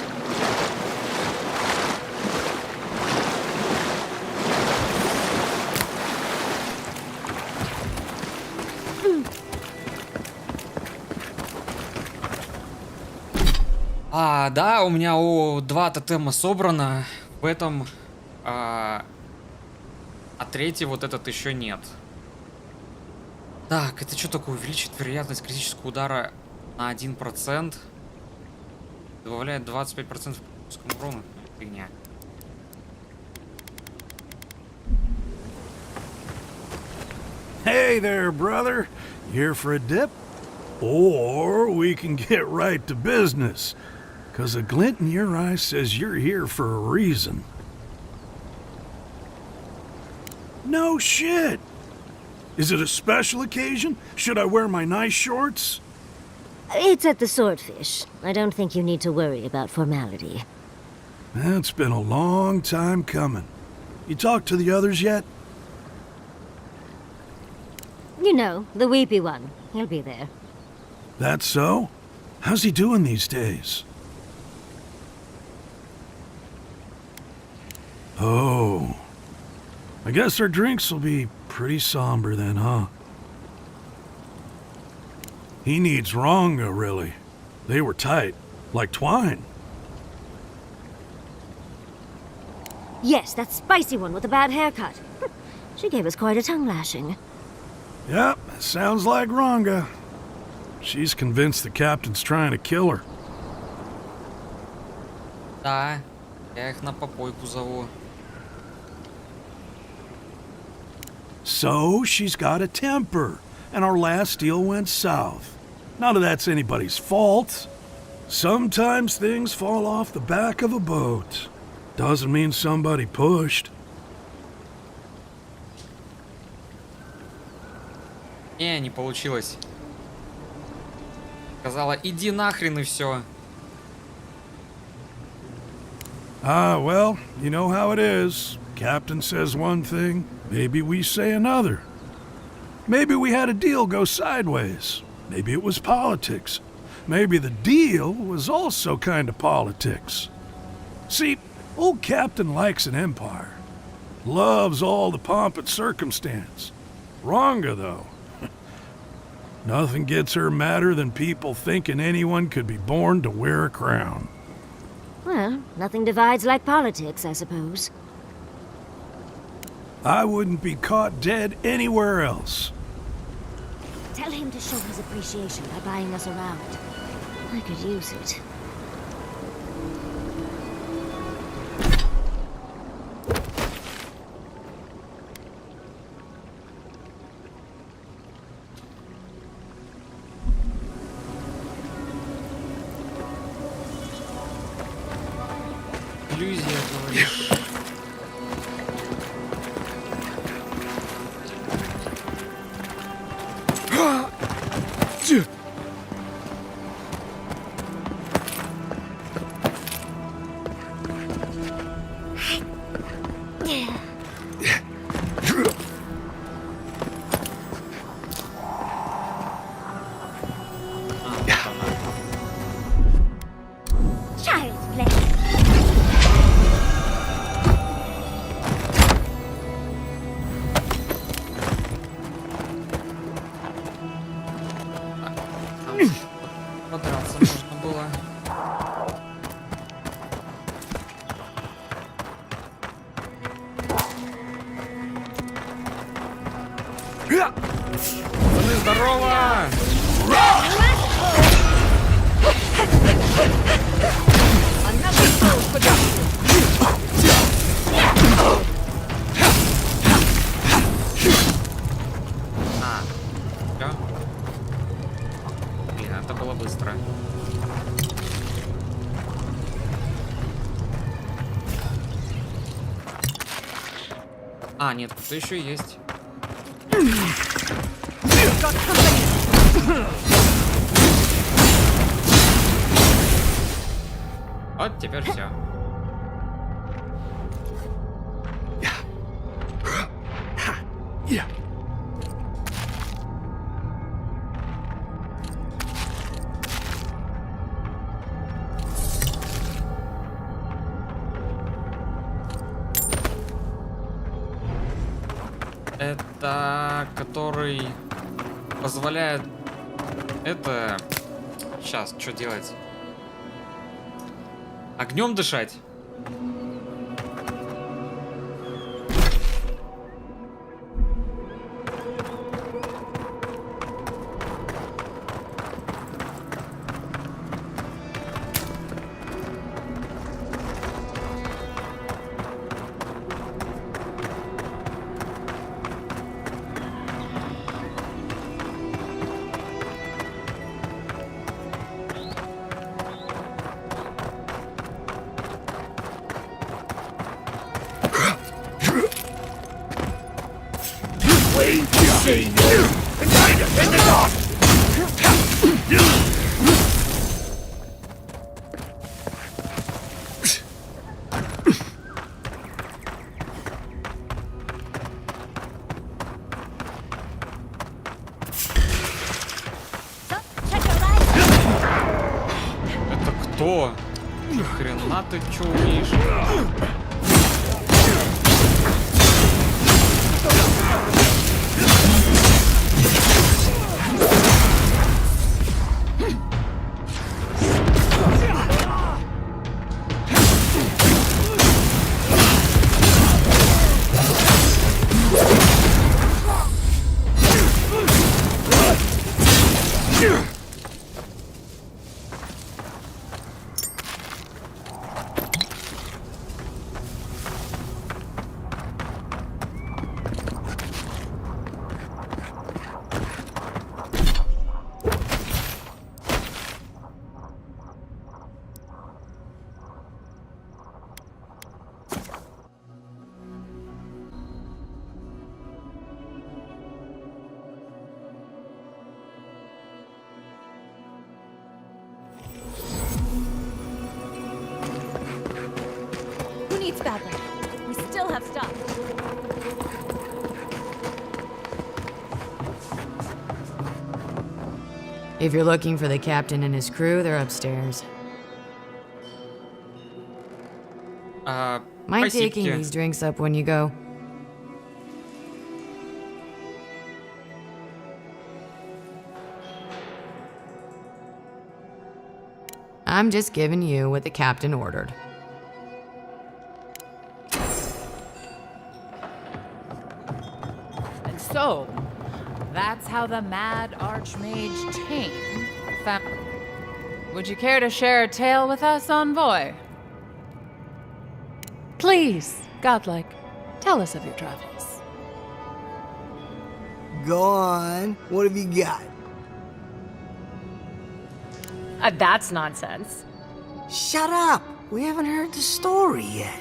Да, у меня 2 тотема собрано. В этом... А третий вот этот еще нет. Так, это что такое? Увеличит вероятность критического удара на 1%. Добавляет 25% к критическому урону. Фигня. Hey there, brother. Here for a dip? Or we can get right to business. 'Cause a glint in your eye says you're here for a reason. No shit! Is it a special occasion? Should I wear my nice shorts? It's at the Swordfish. I don't think you need to worry about formality. It's been a long time coming. You talked to the others yet? You know, the weepy one. He'll be there. That so? How's he doing these days? Oh. I guess our drinks will be pretty somber then, huh? He needs Ronga, really. They were tight, like twine. Yes, that spicy one with the bad haircut. She gave us quite a tongue lashing. Yep, sounds like Ronga. She's convinced the captain's trying to kill her. Да, я их на попойку зову. So she's got a temper, and our last deal went south. None of that's anybody's fault. Sometimes things fall off the back of a boat. Doesn't mean somebody pushed. Не получилось. Сказала, иди нахрен и все. Well, you know how it is. Captain says one thing, maybe we say another. Maybe we had a deal go sideways. Maybe it was politics. Maybe the deal was also kind of politics. See, old Captain likes an empire. Loves all the pomp and circumstance. Ronga, though. Nothing gets her madder than people thinking anyone could be born to wear a crown. Well, nothing divides like politics, I suppose. I wouldn't be caught dead anywhere else. Tell him to show his appreciation by buying us around. I could use it. Иллюзия, говоришь. Child's play. Подраться можно было. Пацаны, здорово! Всё? Блин, это было быстро. Нет, кто еще есть. Вот теперь все. Это который позволяет это... Сейчас, что делать? Огнем дышать. Это кто? Ни хрена ты чё умеешь? Who needs fabric? We still have stuff. If you're looking for the captain and his crew, they're upstairs. Mind taking these drinks up when you go? I'm just giving you what the captain ordered. And so, that's how the mad Archmage Tane found. Would you care to share a tale with us, Envoy? Please, godlike, tell us of your travels. Go on. What have you got? That's nonsense. Shut up! We haven't heard the story yet.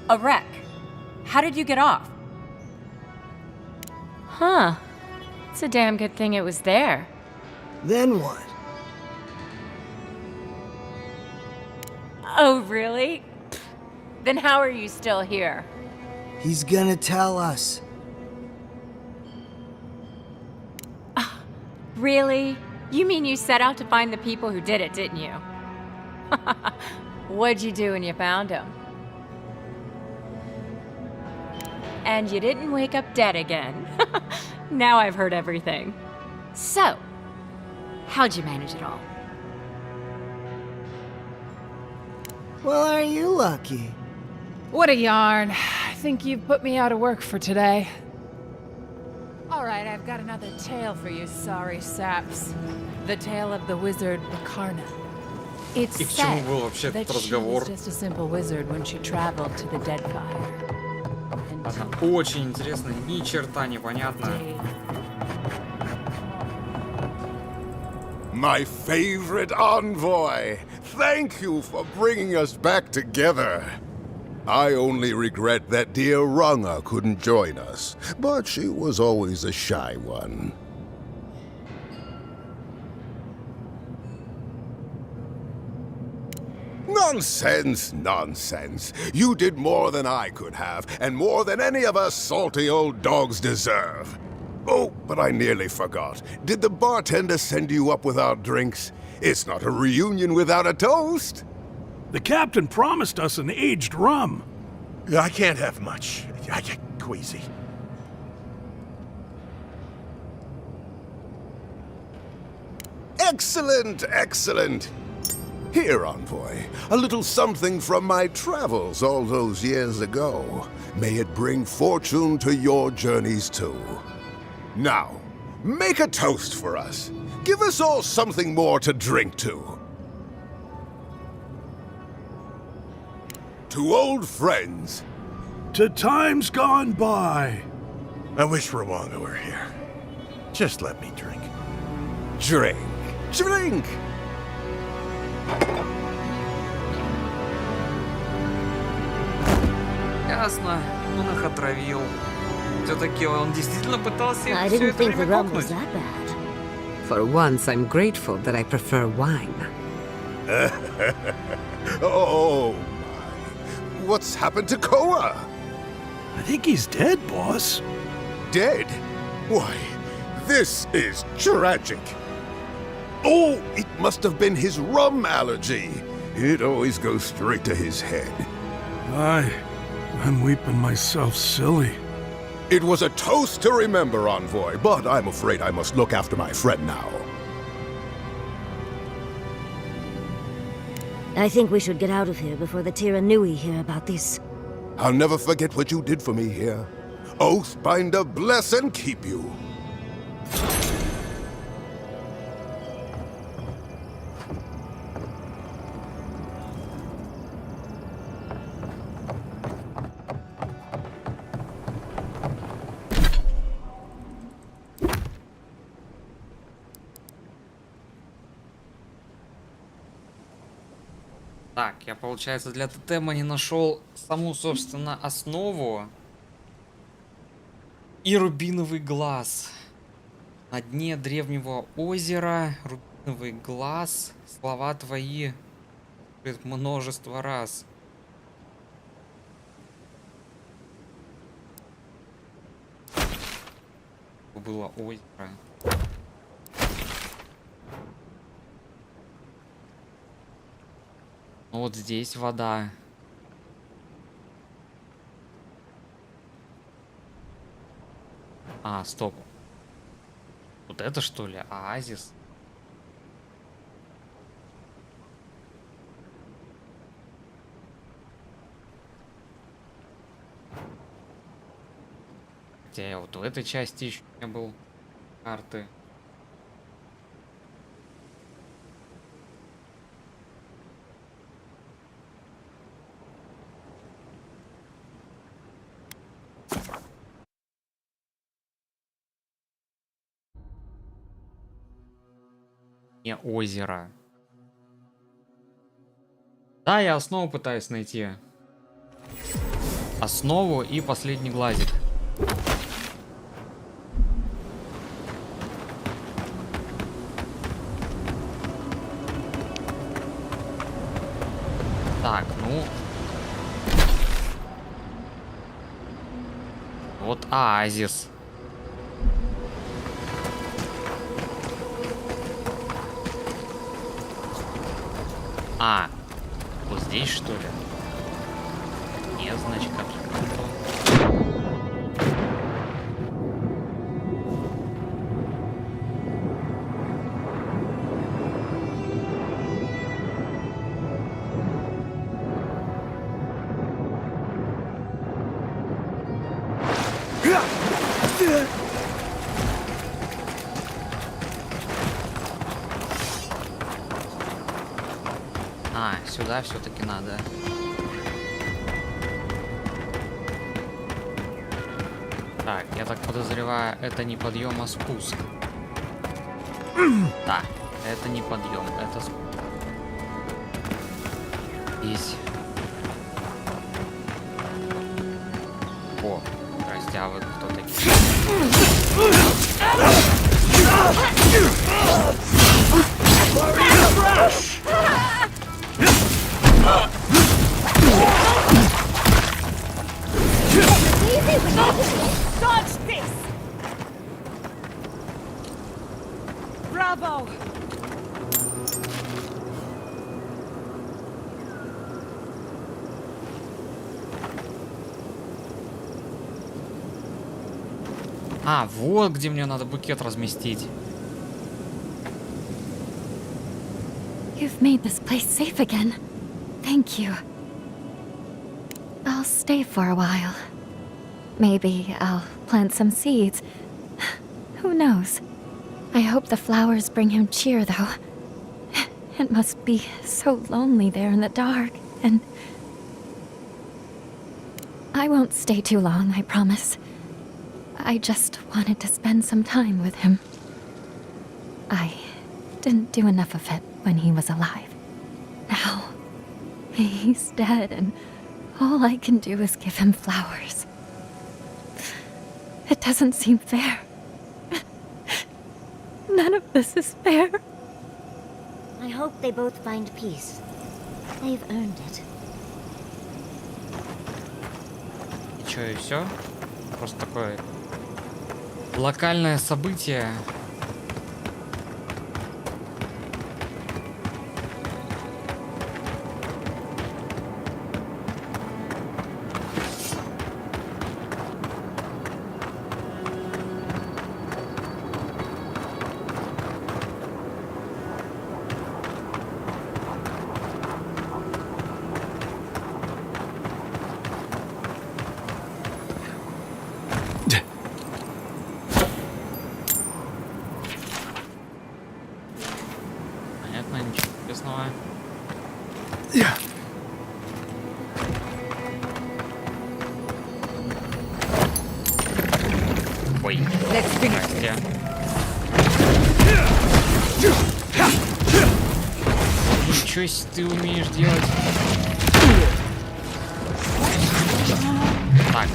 A wreck. How did you get off? Huh. It's a damn good thing it was there. Then what? Oh, really? Then how are you still here? He's gonna tell us. Really? You mean you set out to find the people who did it, didn't you? What'd you do when you found them? And you didn't wake up dead again. Now I've heard everything. So, how'd you manage it all? Well, are you lucky? What a yarn. I think you've put me out of work for today. All right, I've got another tale for you, sorry saps. The tale of the wizard Bakarna. It's И к чему said был вообще that этот she разговор? was just a simple wizard when she traveled to the Deadfire. Ладно, очень интересно, ни черта непонятно. My favorite envoy! Thank you for bringing us back together. I only regret that dear Runga couldn't join us, but she was always a shy one. Nonsense, nonsense. You did more than I could have, and more than any of us salty old dogs deserve. Oh, but I nearly forgot. Did the bartender send you up with our drinks? It's not a reunion without a toast. The captain promised us an aged rum. I can't have much. I get queasy. Excellent, excellent. Here, Envoy, a little something from my travels all those years ago. May it bring fortune to your journeys too. Now, make a toast for us. Give us all something more to drink to. To old friends. To times gone by. I wish Rwanga were here. Just let me drink. Drink. Drink! Ясно, он их отравил. Все-таки он действительно пытался их I все didn't это think the время rum was кокнуть. that bad. For once, I'm grateful that I prefer wine. Oh, my. What's happened to Koa? I think he's dead, boss. Dead? Why, this is tragic. Oh, it must have been his rum allergy. It always goes straight to his head. I'm weeping myself silly. It was a toast to remember, Envoy, but I'm afraid I must look after my friend now. I think we should get out of here before the Tiranui hear about this. I'll never forget what you did for me here. Oathbinder bless and keep you. Так, я, получается, для тотема не нашел саму, собственно, основу. И рубиновый глаз. На дне древнего озера рубиновый глаз. Слова твои множество раз. Было озеро. Ну вот здесь вода. А, стоп. Вот это что ли? Оазис? Хотя я вот в этой части еще не был карты. Не озеро. Да, я основу пытаюсь найти. Основу и последний глазик. Так, ну. Вот оазис. А, вот здесь что ли? Нет, значит, как же. А, сюда все-таки надо. Так, я так подозреваю, это не подъем, а спуск. Да, это не подъем, это спуск. Здесь. О, здрасте, а вы кто такие? Dodge this! Bravo! А, вот где мне надо букет разместить. You've made this place safe again. Thank you. I'll stay for a while. Maybe I'll plant some seeds. Who knows? I hope the flowers bring him cheer, though. It must be so lonely there in the dark, and... I won't stay too long, I promise. I just wanted to spend some time with him. I didn't do enough of it when he was alive. Now, he's dead, and all I can do is give him flowers. It doesn't seem fair. None of this is fair. I hope they both find peace. They've earned it. И чё, и всё? Просто такое локальное событие. Ой, здрасте. Ничего себе ты умеешь делать. Так,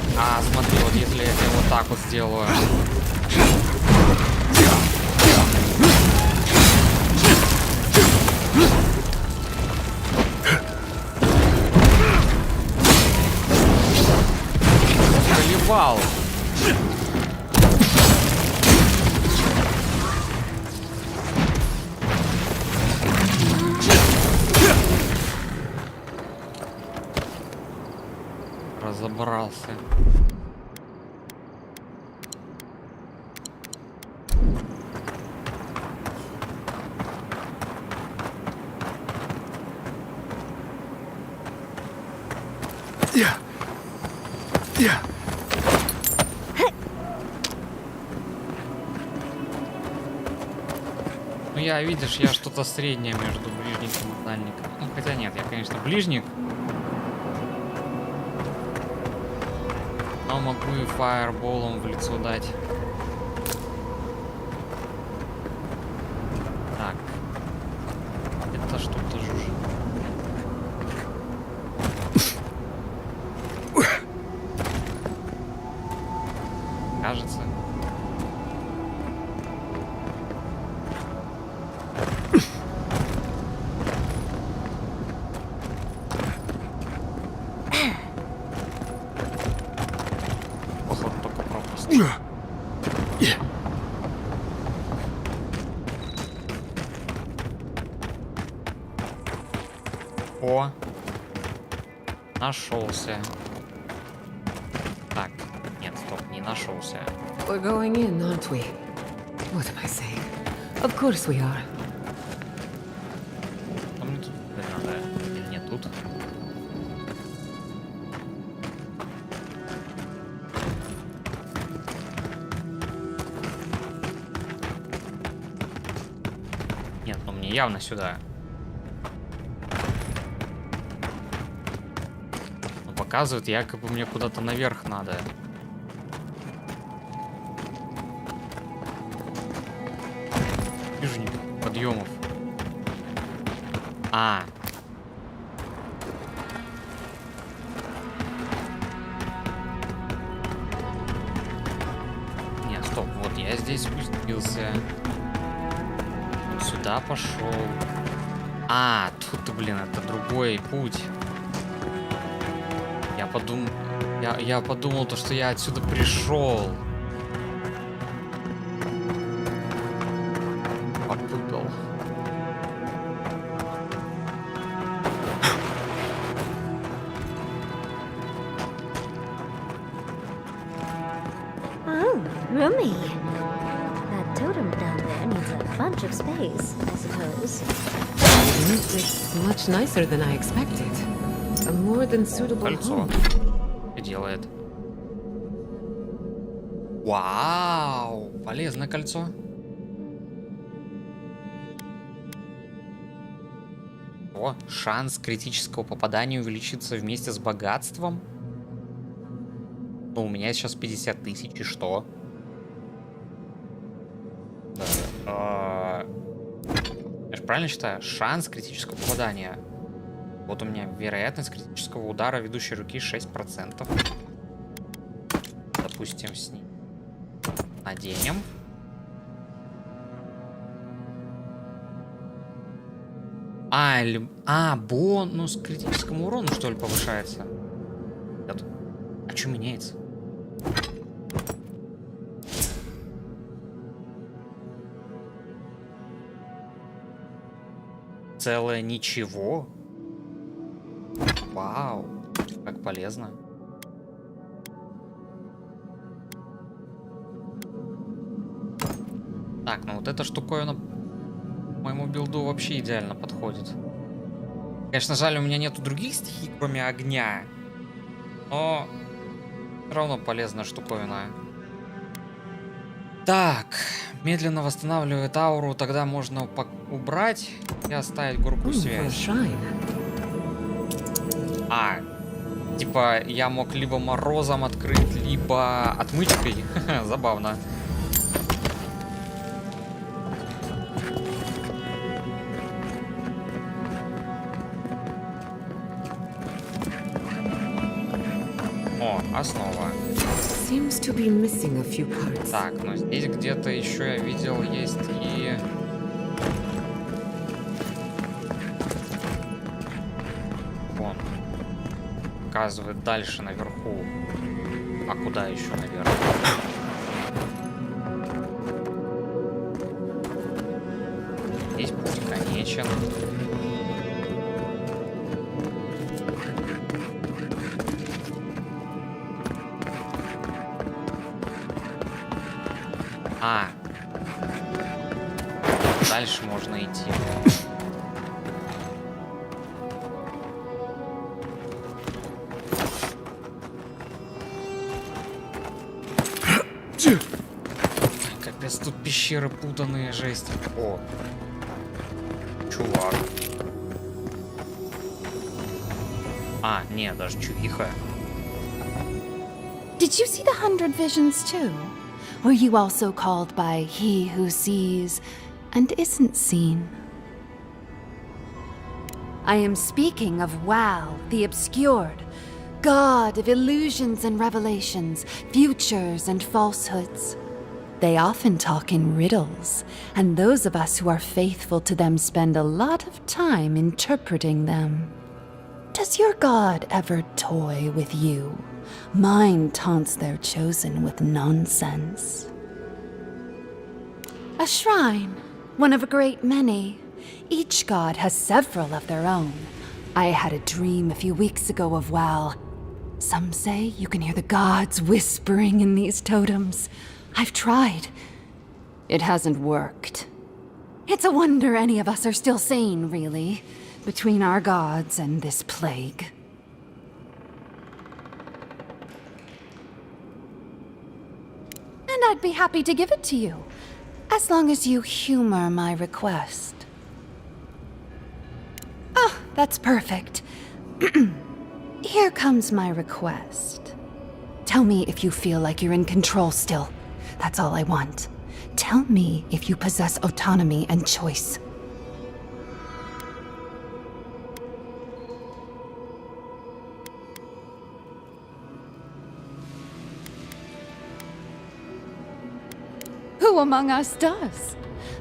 смотри, вот если я вот так вот сделаю. Колебал. Разобрался. Ну я, видишь, я что-то среднее между ближником и дальником. Ну хотя нет, я, конечно, ближник. Но могу и фаерболом в лицо дать. Так. Это что-то жужжит. Кажется. О, нашелся. Так, нет, стоп, не нашелся. We're going in, aren't we? What am I saying? Of course we are. А мне тут надо, или нет, тут? Нет, ну мне явно сюда. Показывает, якобы мне куда-то наверх надо. Вижу никаких подъемов. Нет, стоп, вот я здесь спустился. Вот сюда пошел. Тут, блин, это другой путь. Я подумал, то, что я отсюда пришел. Попутал. Oh, roomy. That totem down there needs a bunch of space, I suppose. It's much nicer than I expected. A more than suitable Кольцо. home. И делает. Вау! Полезное кольцо. О, шанс критического попадания увеличится вместе с богатством. Ну, у меня сейчас 50 тысяч, и что? Да, я же правильно считаю? Шанс критического попадания. Вот у меня вероятность критического удара ведущей руки 6%. Допустим, с ним наденем. Бонус к критическому урону, что ли, повышается? А что меняется? Целое ничего? Вау, как полезно. Так, ну вот эта штуковина моему билду вообще идеально подходит. Конечно, жаль, у меня нету других стихий, кроме огня. Но все равно полезная штуковина. Так, медленно восстанавливает ауру, тогда можно убрать и оставить группу связи. Типа я мог либо морозом открыть, либо отмычкой. Забавно. О, основа. Seems to be missing a few parts. Так, но здесь где-то еще я видел есть и... Вон. Показывает дальше наверху. А куда еще наверх? Здесь путь конечен. Дальше можно идти. Капец, тут пещеры путанные, жесть. О, чувак. Не, даже чувиха. Did you see the 100 visions too? Were you also called by he who sees and isn't seen? I am speaking of Wal, the obscured, god of illusions and revelations, futures and falsehoods. They often talk in riddles, and those of us who are faithful to them spend a lot of time interpreting them. Does your god ever toy with you? Mine taunts their chosen with nonsense. A shrine, one of a great many. Each god has several of their own. I had a dream a few weeks ago of Wal. Some say you can hear the gods whispering in these totems. I've tried. It hasn't worked. It's a wonder any of us are still sane, really, between our gods and this plague. And I'd be happy to give it to you, as long as you humor my request. Ah, that's perfect. Here comes my request. Tell me if you feel like you're in control still. That's all I want. Tell me if you possess autonomy and choice. Who among us does?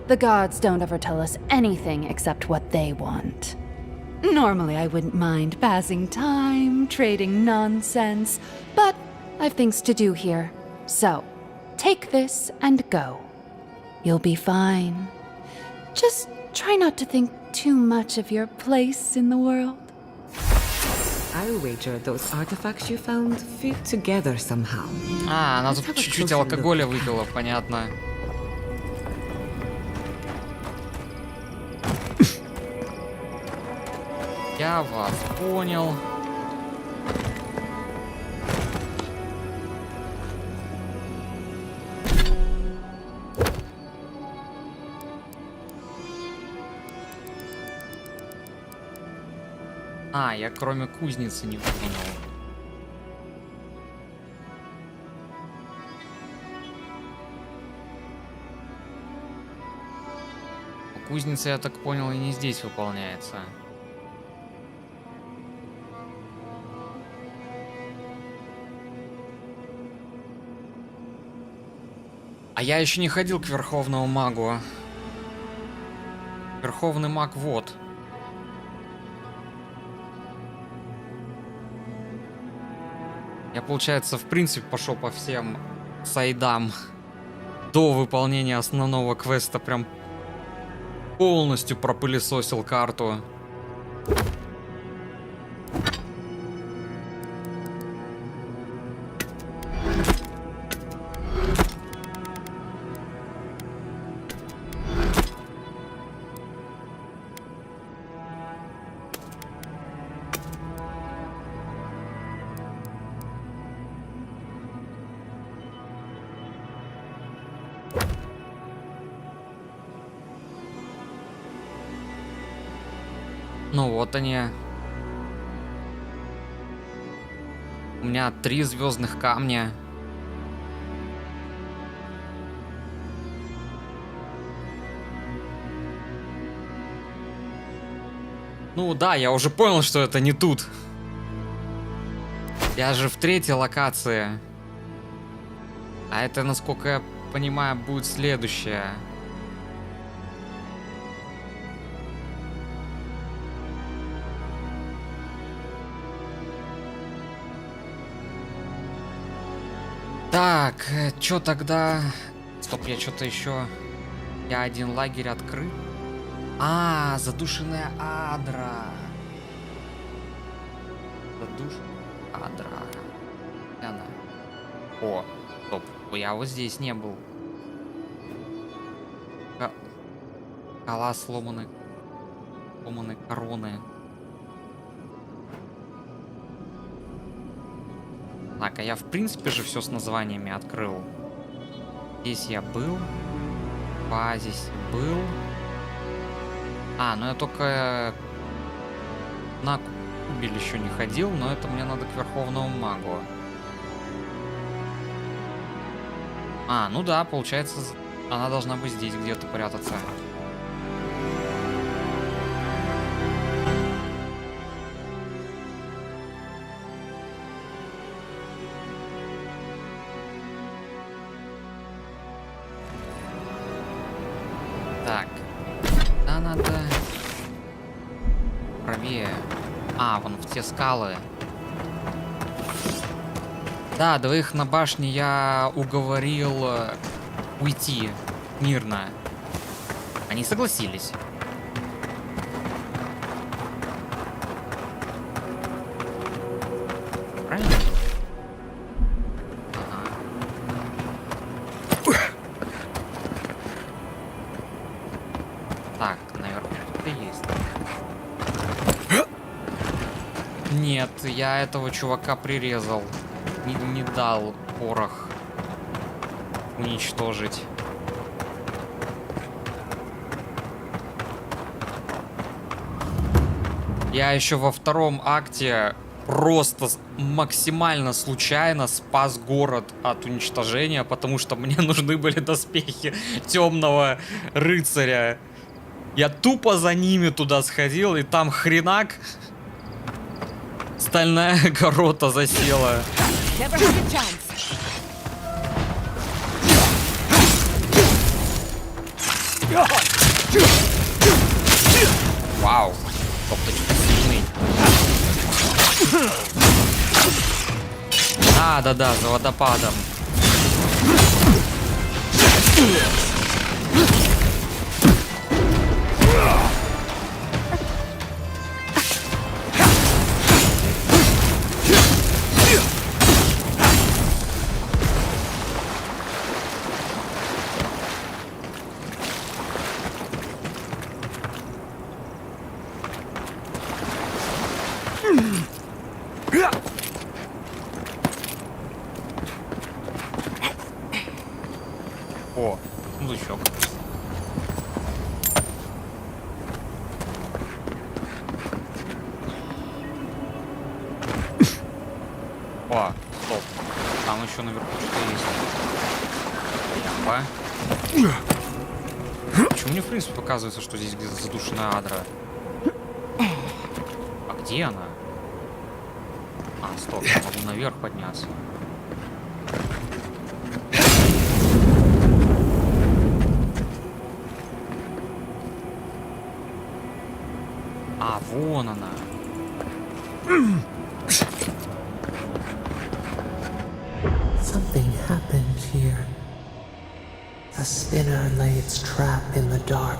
The gods don't ever tell us anything except what they want. Normally I wouldn't mind passing time, trading nonsense, but I've things to do here. So, take this and go. You'll be fine. Just try not to think too much of your place in the world. I'll wager those artifacts you found fit together somehow. Она тут чуть-чуть алкоголя выпила, понятно. Я вас понял. А, я кроме кузницы не понял. Кузница, я так понял, и не здесь выполняется. А я еще не ходил к Верховному магу. Верховный маг вот. Я, получается, в принципе, пошел по всем сайдам до выполнения основного квеста. Прям полностью пропылесосил карту. Ну вот они. У меня 3 звездных камня. Ну да, я уже понял, что это не тут. Я же в 3-й локации. А это, насколько я понимаю, будет следующая. Так, чё тогда? Стоп, я что-то еще... Я один лагерь открыл. А, задушенная адра. Задушенная адра. Где она? О, стоп, я вот здесь не был. Скала сломанной короны. Так, а я в принципе же все с названиями открыл. Здесь я был. В оазисе был. А, ну я только на Кубель еще не ходил, но это мне надо к Верховному магу. А, ну да, получается, она должна быть здесь где-то прятаться. Так, да, надо правее. А, вон в те скалы. Да, 2 на башне я уговорил уйти мирно. Они согласились. Правильно? Так, наверное, что-то есть. Нет, я этого чувака прирезал. Не дал порох уничтожить. Я еще во 2-м акте просто максимально случайно спас город от уничтожения, потому что мне нужны были доспехи темного рыцаря. Я тупо за ними туда сходил, и там хренак стальная горота засела. Вау, топ-то что-то сильный. Да, за водопадом. О, сундучок. О, стоп. Там еще наверху что-то есть. Ямба. Почему мне в принципе показывается, что здесь где-то задушенная адра? А где она? А, стоп, я могу наверх подняться. А, вон она. Something happened here. A spinner lay its trap in the dark.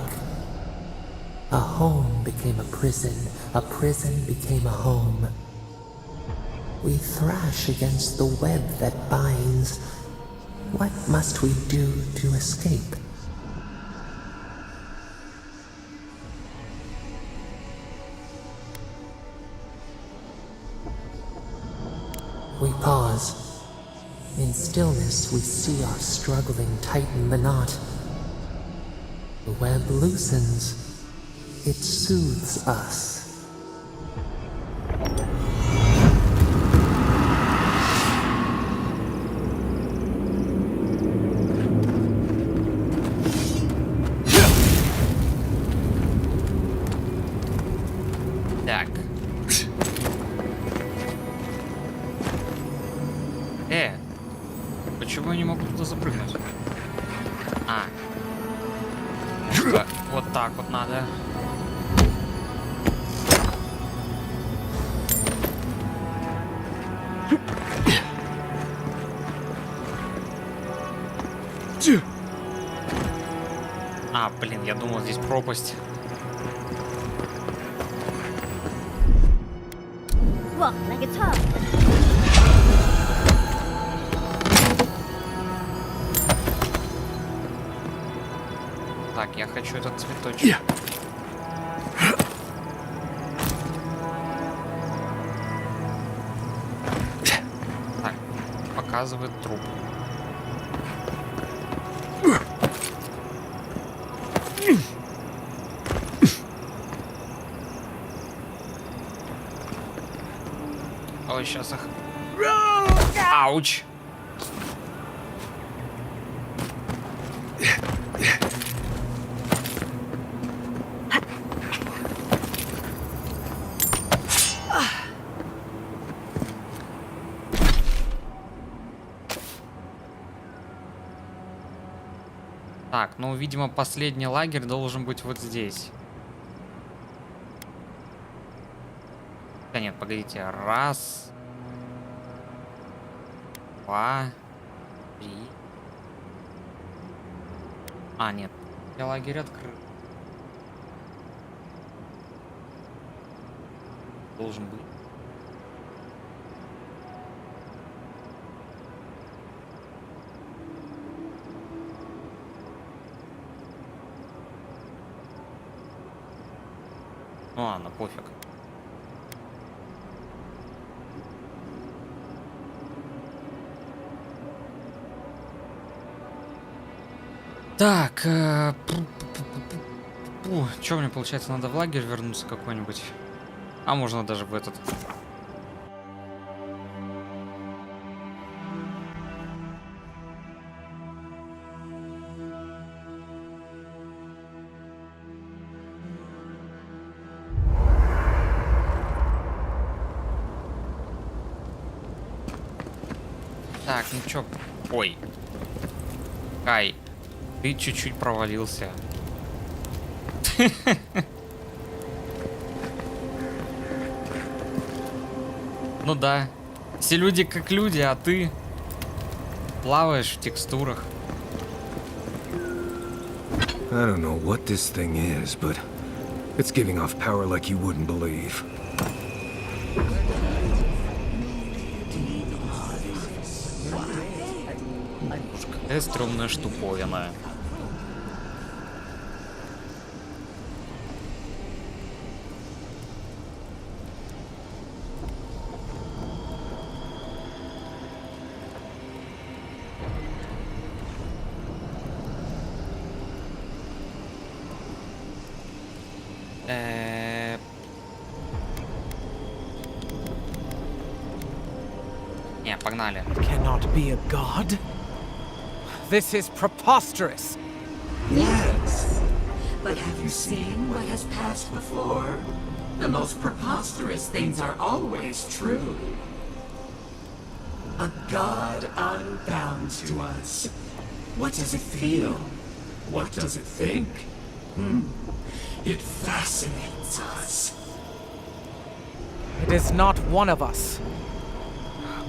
A home became a prison became a home. We thrash against the web that binds. What must we do to escape? We pause. In stillness, we see our struggling tighten the knot. The web loosens. It soothes us. Так. Почему я не могу туда запрыгнуть? А. Вот так вот надо. А, блин, я думал, здесь пропасть. What, like a top? Так, я хочу этот цветочек. Так, показывает труп. Ой, сейчас их... Ауч! Так, ну, видимо, последний лагерь должен быть вот здесь. Да нет, погодите. Раз. Два. Три. А, нет. Лагерь открыт. Должен быть. Ну ладно, пофиг. Так, что мне получается, надо в лагерь вернуться какой-нибудь? А можно даже в этот. Так, ну чё? Ой. Кай, ты чуть-чуть провалился. Ну да. Все люди как люди, а ты плаваешь в текстурах. I don't know what this thing is, but it's giving off power like you wouldn't believe. Какая стрёмная штуковина. Не, погнали. Cannot be a god? This is preposterous. Yes. But have you seen what has passed before? The most preposterous things are always true. A god unbound to us. What does it feel? What does it think? It fascinates us. It is not one of us.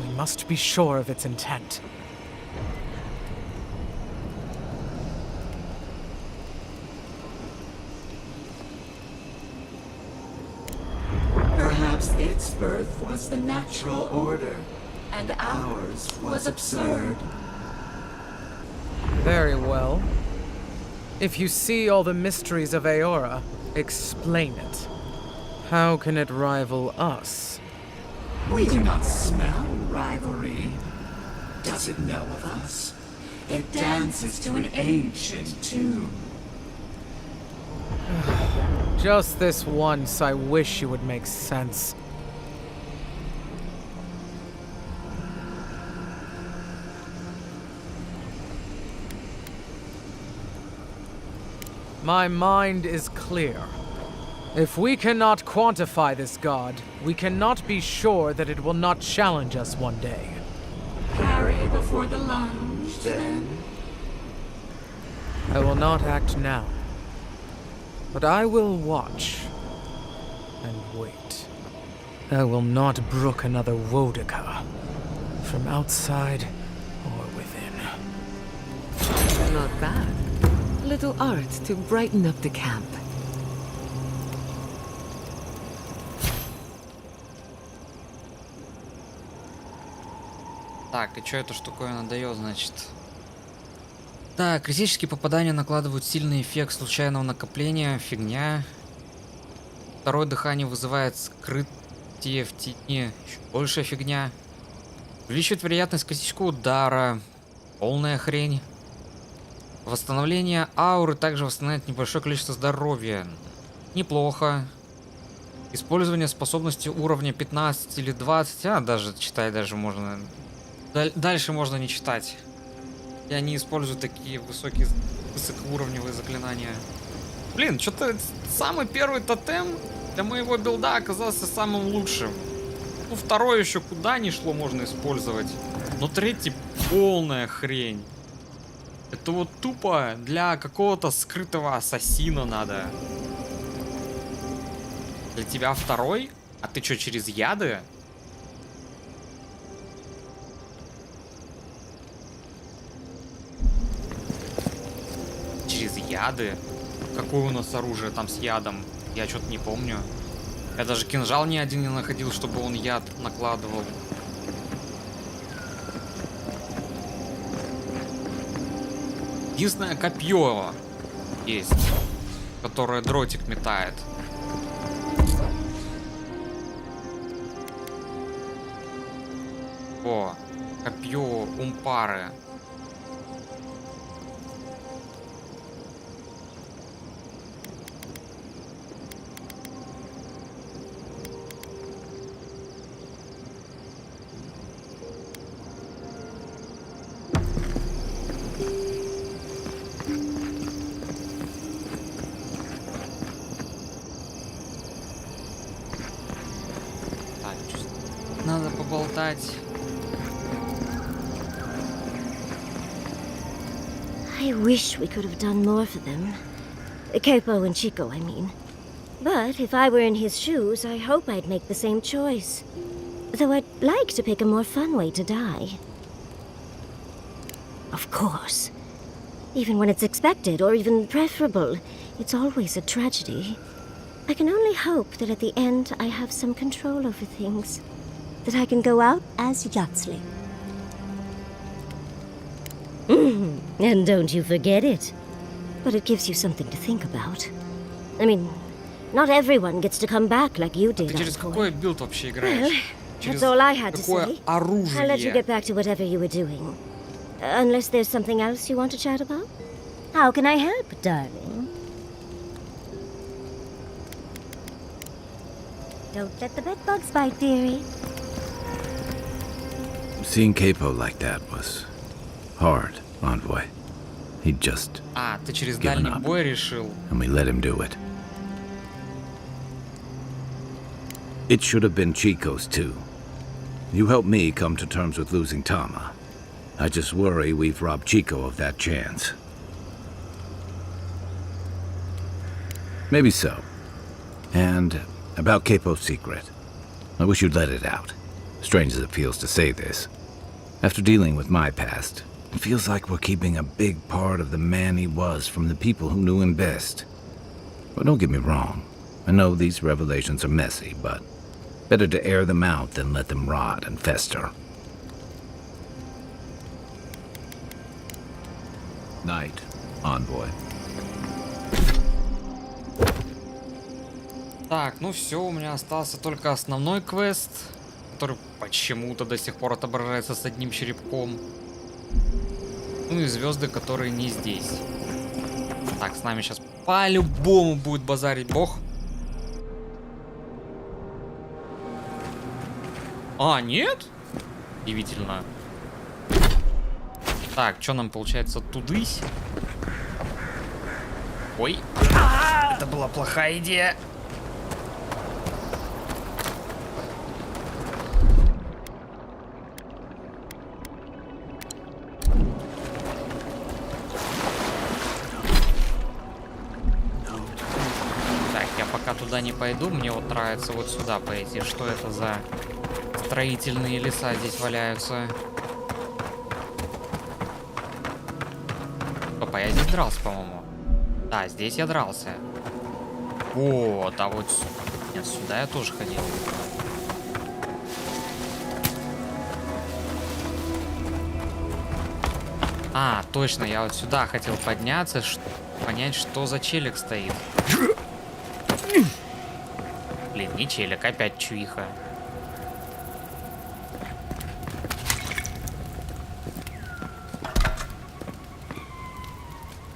We must be sure of its intent. Perhaps its birth was the natural order, and ours was absurd. Very well. If you see all the mysteries of Aora, explain it. How can it rival us? We do not smell rivalry. Does it know of us? It dances to an ancient tune. Just this once, I wish you would make sense. My mind is clear. If we cannot quantify this god, we cannot be sure that it will not challenge us one day. Parry before the lunge, then. I will not act now. But I will watch and wait. I will not brook another Wodika, from outside or within. Not bad. Little art to brighten up the camp. Так, и что эта штуковина дает, значит? Так, критические попадания накладывают сильный эффект случайного накопления. Фигня. Второе дыхание вызывает скрытие в тени. Еще большая фигня. Увеличивает вероятность критического удара. Полная хрень. Восстановление ауры также восстанавливает небольшое количество здоровья. Неплохо. Использование способности уровня 15 или 20. Даже читать даже можно. Дальше можно не читать. Я не использую такие высокоуровневые заклинания. Блин, что-то самый первый тотем для моего билда оказался самым лучшим. Ну, второй еще куда ни шло можно использовать. Но третий полная хрень. Это вот тупо для какого-то скрытого ассасина надо. Для тебя второй? А ты что, через яды? Через яды? Какое у нас оружие там с ядом? Я что-то не помню. Я даже кинжал ни один не находил, чтобы он яд накладывал. Единственное копье есть, которое дротик метает. О, копье умпары. Надо поболтать. I wish we could have done more for them. Capo and Chico, I mean. But if I were in his shoes, I hope I'd make the same choice. Though I'd like to pick a more fun way to die. Of course. Even when it's expected, or even preferable, it's always a tragedy. I can only hope that at the end I have some control over things. That I can go out as Yatsley. And don't you forget it. But it gives you something to think about. I mean, not everyone gets to come back like you did. Ты через какой билд вообще играешь? That's all I had to say. Оружие? I'll let you get back to whatever you were doing. Unless there's something else you want to chat about? How can I help, darling? Don't let the bedbugs bite, dearie. Seeing Capo like that was hard, Envoy. He'd just А, ты через given дальний up, бой решил? and we let him do it. It should have been Chico's too. You helped me come to terms with losing Tama. I just worry we've robbed Chico of that chance. Maybe so. And about Capo's secret. I wish you'd let it out. Strange as it feels to say this. After dealing with my past, it feels like we're keeping a big part of the man he was from the people who knew him best. But don't get me wrong. I know these revelations are messy, but better to air them out than let them rot and fester. Night, Envoy. Так, ну все, у меня остался только основной квест, который почему-то до сих пор отображается с одним черепком. Ну и звезды, которые не здесь. Так, с нами сейчас по-любому будет базарить бог. А, нет? Удивительно. Так, что нам получается тудысь? Ой, это была плохая идея. Так, я пока туда не пойду, мне вот нравится вот сюда пойти. Что это за строительные леса здесь валяются? Опа, я здесь дрался, по-моему. Да, здесь я дрался. Вот, а вот нет, сюда я тоже ходил. А, точно, я вот сюда хотел подняться, понять, что за челик стоит. Блин, не челик, опять чуиха.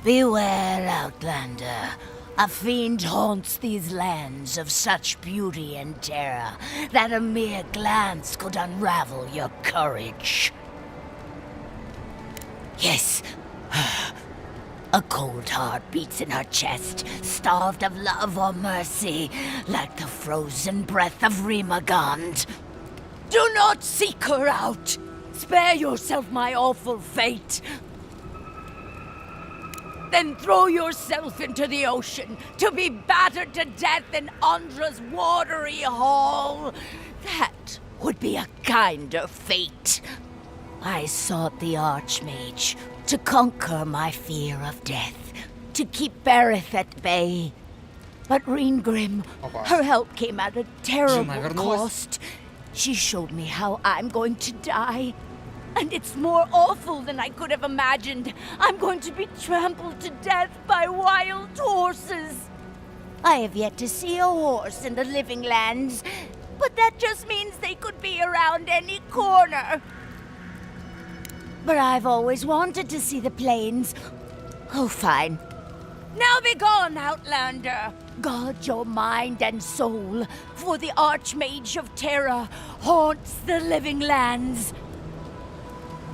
Beware, Outlander. A fiend haunts these lands of such beauty and terror that a mere glance could unravel your courage. Yes. A cold heart beats in her chest, starved of love or mercy, like the frozen breath of Rimagond. Do not seek her out. Spare yourself my awful fate. Then throw yourself into the ocean to be battered to death in Andra's watery hall. That would be a kinder fate. I sought the Archmage to conquer my fear of death, to keep Berith at bay. But Reengrim, her help came at a terrible cost. She showed me how I'm going to die. And it's more awful than I could have imagined. I'm going to be trampled to death by wild horses. I have yet to see a horse in the living lands, but that just means they could be around any corner. But I've always wanted to see the plains. Oh, fine. Now be gone, Outlander. Guard your mind and soul, for the Archmage of Terror haunts the living lands.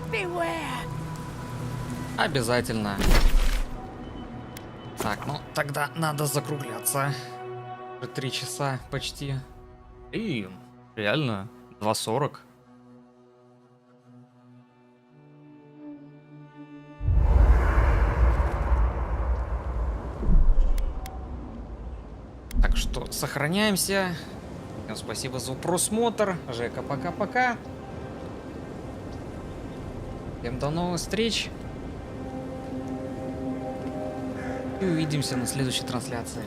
Beware. Обязательно. Так, ну тогда надо закругляться. Уже 3 часа почти. И реально 2:40. Так что сохраняемся. Всем спасибо за просмотр. Жека, пока-пока. Всем до новых встреч. И увидимся на следующей трансляции.